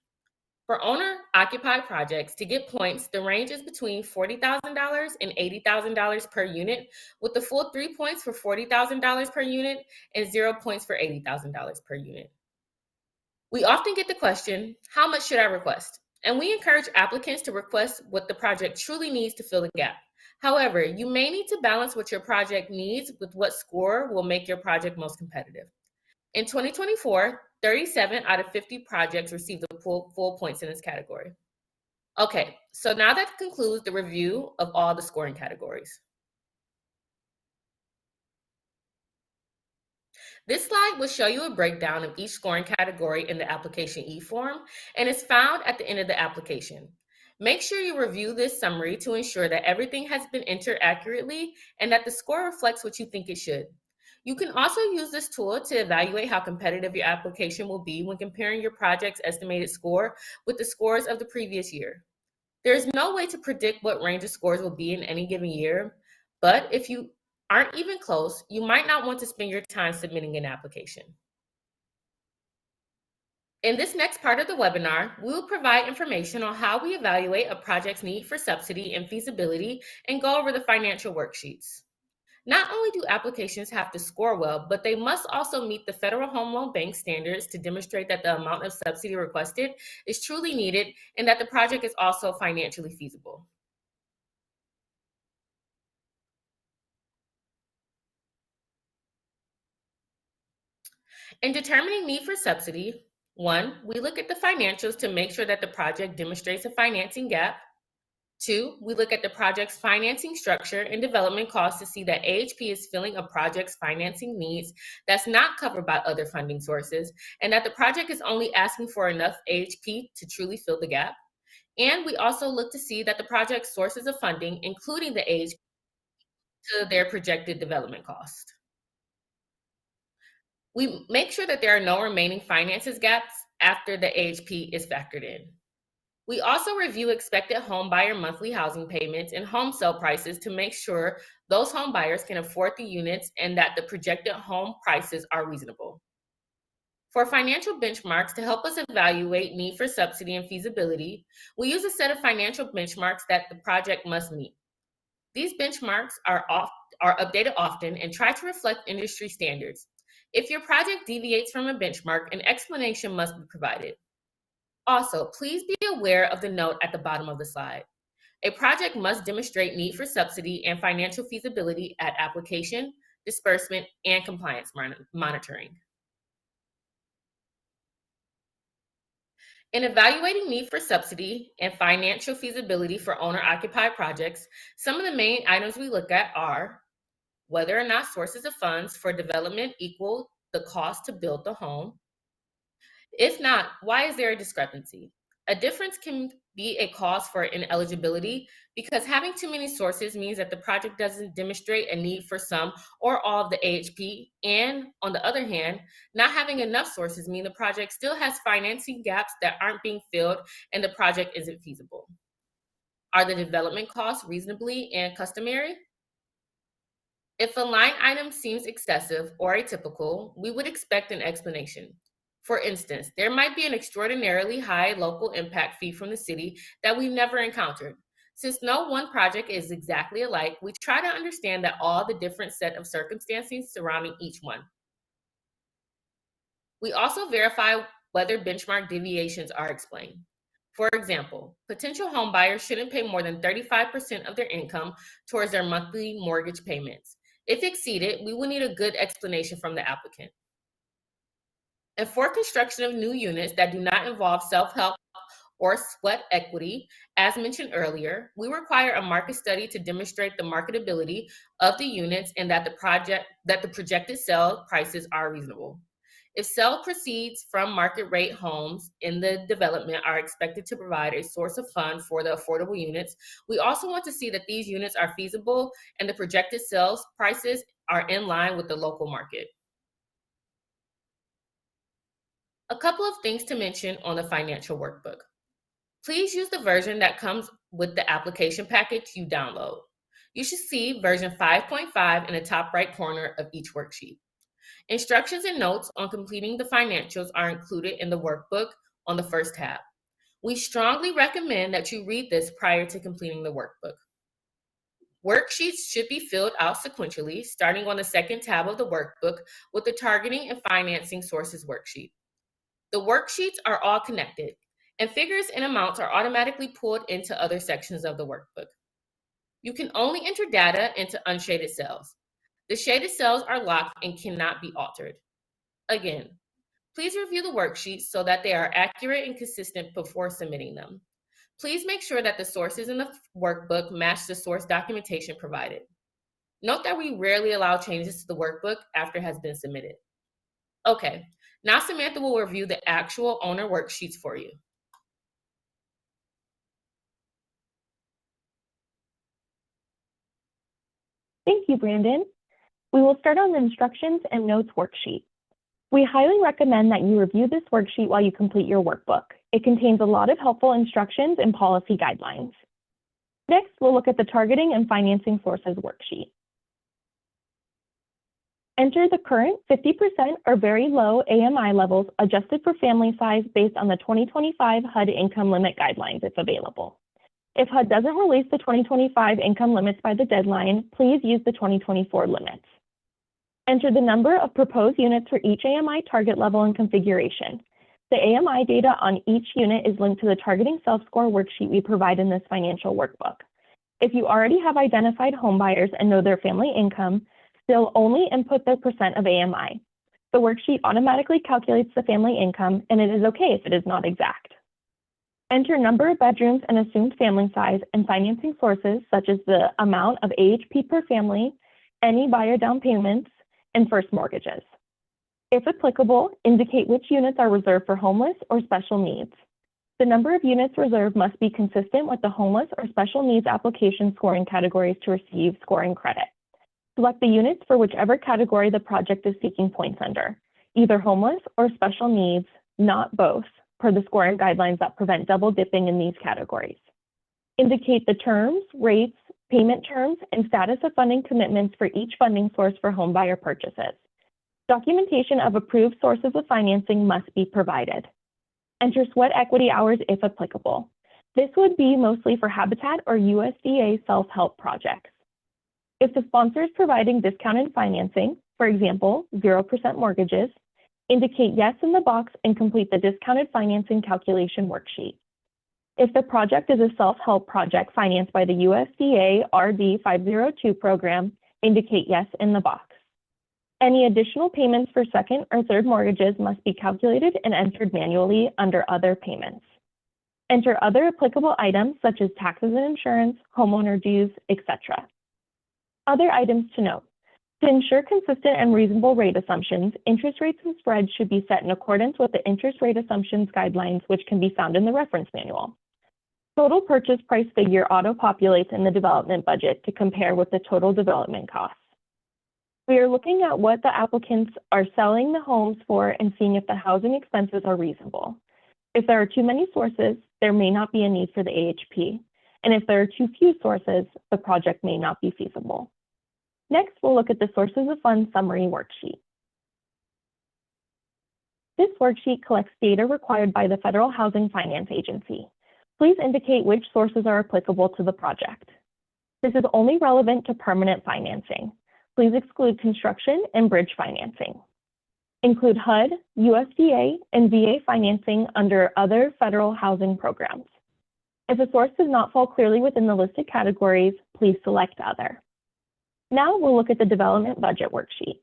For owner-occupied projects, to get points, the range is between $40,000 and $80,000 per unit, with the full 3 points for $40,000 per unit and 0 points for $80,000 per unit. We often get the question, how much should I request? And we encourage applicants to request what the project truly needs to fill the gap. However, you may need to balance what your project needs with what score will make your project most competitive. In 2024, 37 out of 50 projects received the full points in this category. Okay, so now that concludes the review of all the scoring categories. This slide will show you a breakdown of each scoring category in the application e-form, and is found at the end of the application. Make sure you review this summary to ensure that everything has been entered accurately and that the score reflects what you think it should. You can also use this tool to evaluate how competitive your application will be when comparing your project's estimated score with the scores of the previous year. There is no way to predict what range of scores will be in any given year, but if you aren't even close, you might not want to spend your time submitting an application. In this next part of the webinar, we will provide information on how we evaluate a project's need for subsidy and feasibility and go over the financial worksheets. Not only do applications have to score well, but they must also meet the Federal Home Loan Bank standards to demonstrate that the amount of subsidy requested is truly needed and that the project is also financially feasible. In determining need for subsidy, 1, we look at the financials to make sure that the project demonstrates a financing gap. 2, we look at the project's financing structure and development costs to see that AHP is filling a project's financing needs that's not covered by other funding sources, and that the project is only asking for enough AHP to truly fill the gap. And we also look to see that the project's sources of funding, including the AHP, to their projected development cost. We make sure that there are no remaining finances gaps after the AHP is factored in. We also review expected home buyer monthly housing payments and home sale prices to make sure those home buyers can afford the units and that the projected home prices are reasonable. For financial benchmarks to help us evaluate need for subsidy and feasibility, we use a set of financial benchmarks that the project must meet. These benchmarks are updated often and try to reflect industry standards. If your project deviates from a benchmark, an explanation must be provided. Also, please be aware of the note at the bottom of the slide. A project must demonstrate need for subsidy and financial feasibility at application, disbursement, and compliance monitoring. In evaluating need for subsidy and financial feasibility for owner-occupied projects, some of the main items we look at are whether or not sources of funds for development equal the cost to build the home. If not, why is there a discrepancy? A difference can be a cause for ineligibility because having too many sources means that the project doesn't demonstrate a need for some or all of the AHP. And on the other hand, not having enough sources mean the project still has financing gaps that aren't being filled and the project isn't feasible. Are the development costs reasonably and customary? If a line item seems excessive or atypical, we would expect an explanation. For instance, there might be an extraordinarily high local impact fee from the city that we've never encountered. Since no one project is exactly alike, we try to understand that all the different set of circumstances surrounding each one. We also verify whether benchmark deviations are explained. For example, potential home buyers shouldn't pay more than 35% of their income towards their monthly mortgage payments. If exceeded, we will need a good explanation from the applicant. And for construction of new units that do not involve self-help or sweat equity, as mentioned earlier, we require a market study to demonstrate the marketability of the units and that the projected sale prices are reasonable. If sale proceeds from market rate homes in the development are expected to provide a source of fund for the affordable units, we also want to see that these units are feasible and the projected sales prices are in line with the local market. A couple of things to mention on the financial workbook. Please use the version that comes with the application package you download. You should see version 5.5 in the top right corner of each worksheet. Instructions and notes on completing the financials are included in the workbook on the first tab. We strongly recommend that you read this prior to completing the workbook. Worksheets should be filled out sequentially, starting on the second tab of the workbook with the Targeting and Financing Sources worksheet. The worksheets are all connected. and figures and amounts are automatically pulled into other sections of the workbook. You can only enter data into unshaded cells. The shaded cells are locked and cannot be altered. Again, please review the worksheets so that they are accurate and consistent before submitting them. Please make sure that the sources in the workbook match the source documentation provided. Note that we rarely allow changes to the workbook after it has been submitted. Okay, now Samantha will review the actual owner worksheets for you. Thank you, Brandon. We will start on the instructions and notes worksheet. We highly recommend that you review this worksheet while you complete your workbook. It contains a lot of helpful instructions and policy guidelines. Next, we'll look at the targeting and financing sources worksheet. Enter the current 50% or very low AMI levels adjusted for family size based on the 2025 HUD income limit guidelines if available. If HUD doesn't release the 2025 income limits by the deadline, please use the 2024 limits. Enter the number of proposed units for each AMI target level and configuration. The AMI data on each unit is linked to the targeting self-score worksheet we provide in this financial workbook. If you already have identified homebuyers and know their family income, still only input the percent of AMI. The worksheet automatically calculates the family income, and it is okay if it is not exact. Enter number of bedrooms and assumed family size and financing sources such as the amount of AHP per family, any buyer down payments, and first mortgages. If applicable, indicate which units are reserved for homeless or special needs. The number of units reserved must be consistent with the homeless or special needs application scoring categories to receive scoring credit. Select the units for whichever category the project is seeking points under, either homeless or special needs, not both, per the scoring guidelines that prevent double dipping in these categories. Indicate the terms, rates, payment terms, and status of funding commitments for each funding source for homebuyer purchases. Documentation of approved sources of financing must be provided. Enter sweat equity hours if applicable. This would be mostly for Habitat or USDA self-help projects. If the sponsor is providing discounted financing, for example, 0% mortgages, indicate yes in the box and complete the discounted financing calculation worksheet. If the project is a self-help project financed by the USDA RD 502 program, indicate yes in the box. Any additional payments for second or third mortgages must be calculated and entered manually under other payments. Enter other applicable items such as taxes and insurance, homeowner dues, etc. Other items to note. To ensure consistent and reasonable rate assumptions, interest rates and spreads should be set in accordance with the interest rate assumptions guidelines, which can be found in the reference manual. Total purchase price figure auto-populates in the development budget to compare with the total development costs. We are looking at what the applicants are selling the homes for and seeing if the housing expenses are reasonable. If there are too many sources, there may not be a need for the AHP. And if there are too few sources, the project may not be feasible. Next, we'll look at the sources of funds summary worksheet. This worksheet collects data required by the Federal Housing Finance Agency. Please indicate which sources are applicable to the project. This is only relevant to permanent financing. Please exclude construction and bridge financing. Include HUD, USDA, and VA financing under other federal housing programs. If a source does not fall clearly within the listed categories, please select Other. Now we'll look at the development budget worksheet.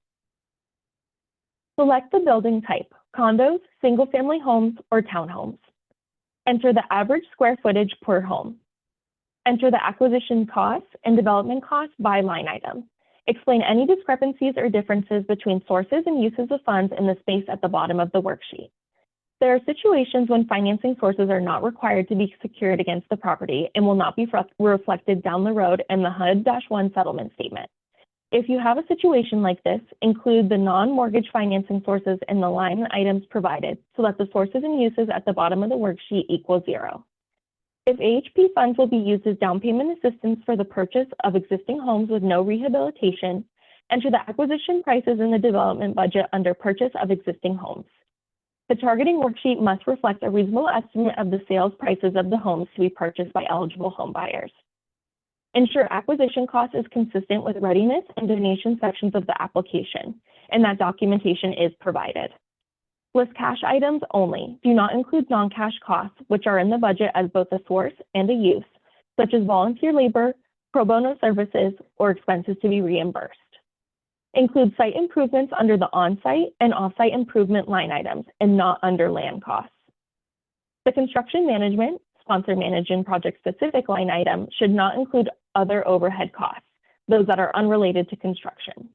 Select the building type, condos, single-family homes, or townhomes. Enter the average square footage per home. Enter the acquisition costs and development costs by line item. Explain any discrepancies or differences between sources and uses of funds in the space at the bottom of the worksheet. There are situations when financing sources are not required to be secured against the property and will not be reflected down the road in the HUD-1 settlement statement. If you have a situation like this, include the non-mortgage financing sources in the line items provided so that the sources and uses at the bottom of the worksheet equal 0. If AHP funds will be used as down payment assistance for the purchase of existing homes with no rehabilitation, enter the acquisition prices in the development budget under purchase of existing homes. The targeting worksheet must reflect a reasonable estimate of the sales prices of the homes to be purchased by eligible home buyers. Ensure acquisition cost is consistent with readiness and donation sections of the application, and that documentation is provided. List cash items only. Do not include non-cash costs, which are in the budget as both a source and a use, such as volunteer labor, pro bono services, or expenses to be reimbursed. Include site improvements under the on-site and off-site improvement line items and not under land costs. The construction management, sponsor managed and project-specific line item should not include other overhead costs, those that are unrelated to construction.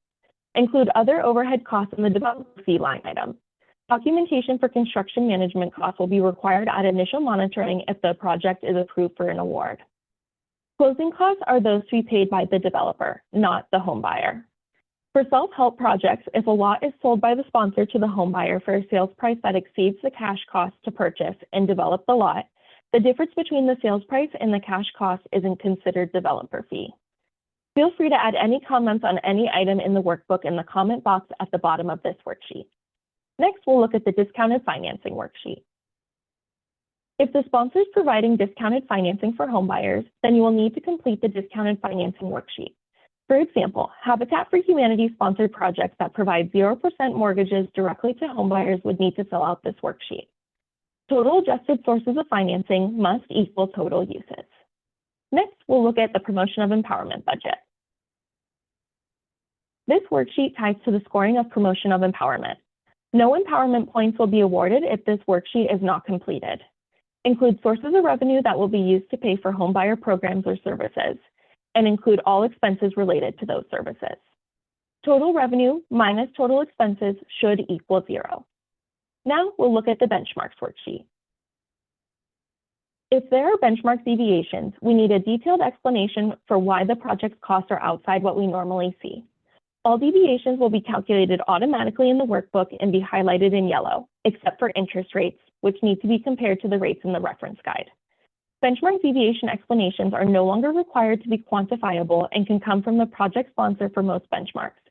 Include other overhead costs in the developer fee line item. Documentation for construction management costs will be required at initial monitoring if the project is approved for an award. Closing costs are those to be paid by the developer, not the home buyer. For self-help projects, if a lot is sold by the sponsor to the home buyer for a sales price that exceeds the cash cost to purchase and develop the lot, the difference between the sales price and the cash cost isn't considered developer fee. Feel free to add any comments on any item in the workbook in the comment box at the bottom of this worksheet. Next, we'll look at the discounted financing worksheet. If the sponsor is providing discounted financing for home buyers, then you will need to complete the discounted financing worksheet. For example, Habitat for Humanity sponsored projects that provide 0% mortgages directly to homebuyers would need to fill out this worksheet. Total adjusted sources of financing must equal total uses. Next, we'll look at the promotion of empowerment budget. This worksheet ties to the scoring of promotion of empowerment. No empowerment points will be awarded if this worksheet is not completed. Include sources of revenue that will be used to pay for homebuyer programs or services, and include all expenses related to those services. Total revenue minus total expenses should equal 0. Now we'll look at the benchmarks worksheet. If there are benchmark deviations, we need a detailed explanation for why the project's costs are outside what we normally see. All deviations will be calculated automatically in the workbook and be highlighted in yellow, except for interest rates, which need to be compared to the rates in the reference guide. Benchmark deviation explanations are no longer required to be quantifiable and can come from the project sponsor for most benchmarks,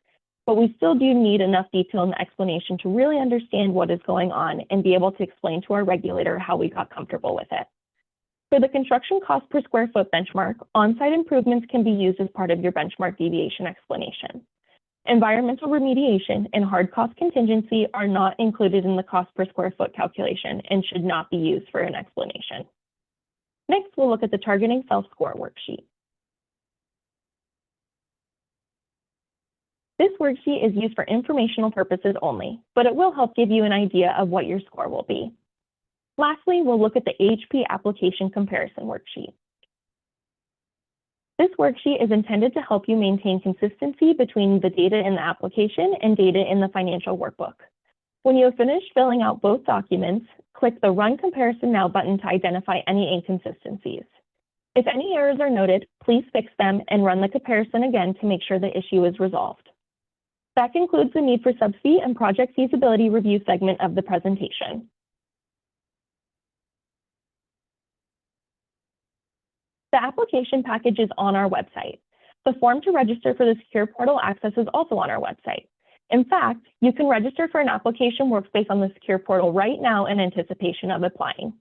but we still do need enough detail in the explanation to really understand what is going on and be able to explain to our regulator how we got comfortable with it. For the construction cost per square foot benchmark, on-site improvements can be used as part of your benchmark deviation explanation. Environmental remediation and hard cost contingency are not included in the cost per square foot calculation and should not be used for an explanation. Next, we'll look at the targeting self-score worksheet. This worksheet is used for informational purposes only, but it will help give you an idea of what your score will be. Lastly, we'll look at the AHP application comparison worksheet. This worksheet is intended to help you maintain consistency between the data in the application and data in the financial workbook. When you have finished filling out both documents, click the Run Comparison Now button to identify any inconsistencies. If any errors are noted, please fix them and run the comparison again to make sure the issue is resolved. That concludes the need for subfee and project feasibility review segment of the presentation. The application package is on our website. The form to register for the Secure Portal access is also on our website. In fact, you can register for an application workspace on the Secure Portal right now in anticipation of applying.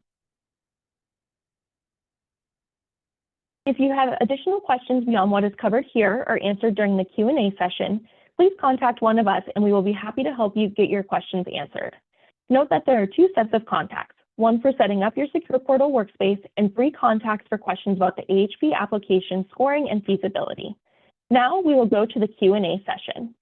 If you have additional questions beyond what is covered here or answered during the Q&A session, please contact one of us and we will be happy to help you get your questions answered. Note that there are 2 sets of contacts, one for setting up your Secure Portal workspace and 3 contacts for questions about the AHP application scoring and feasibility. Now we will go to the Q&A session.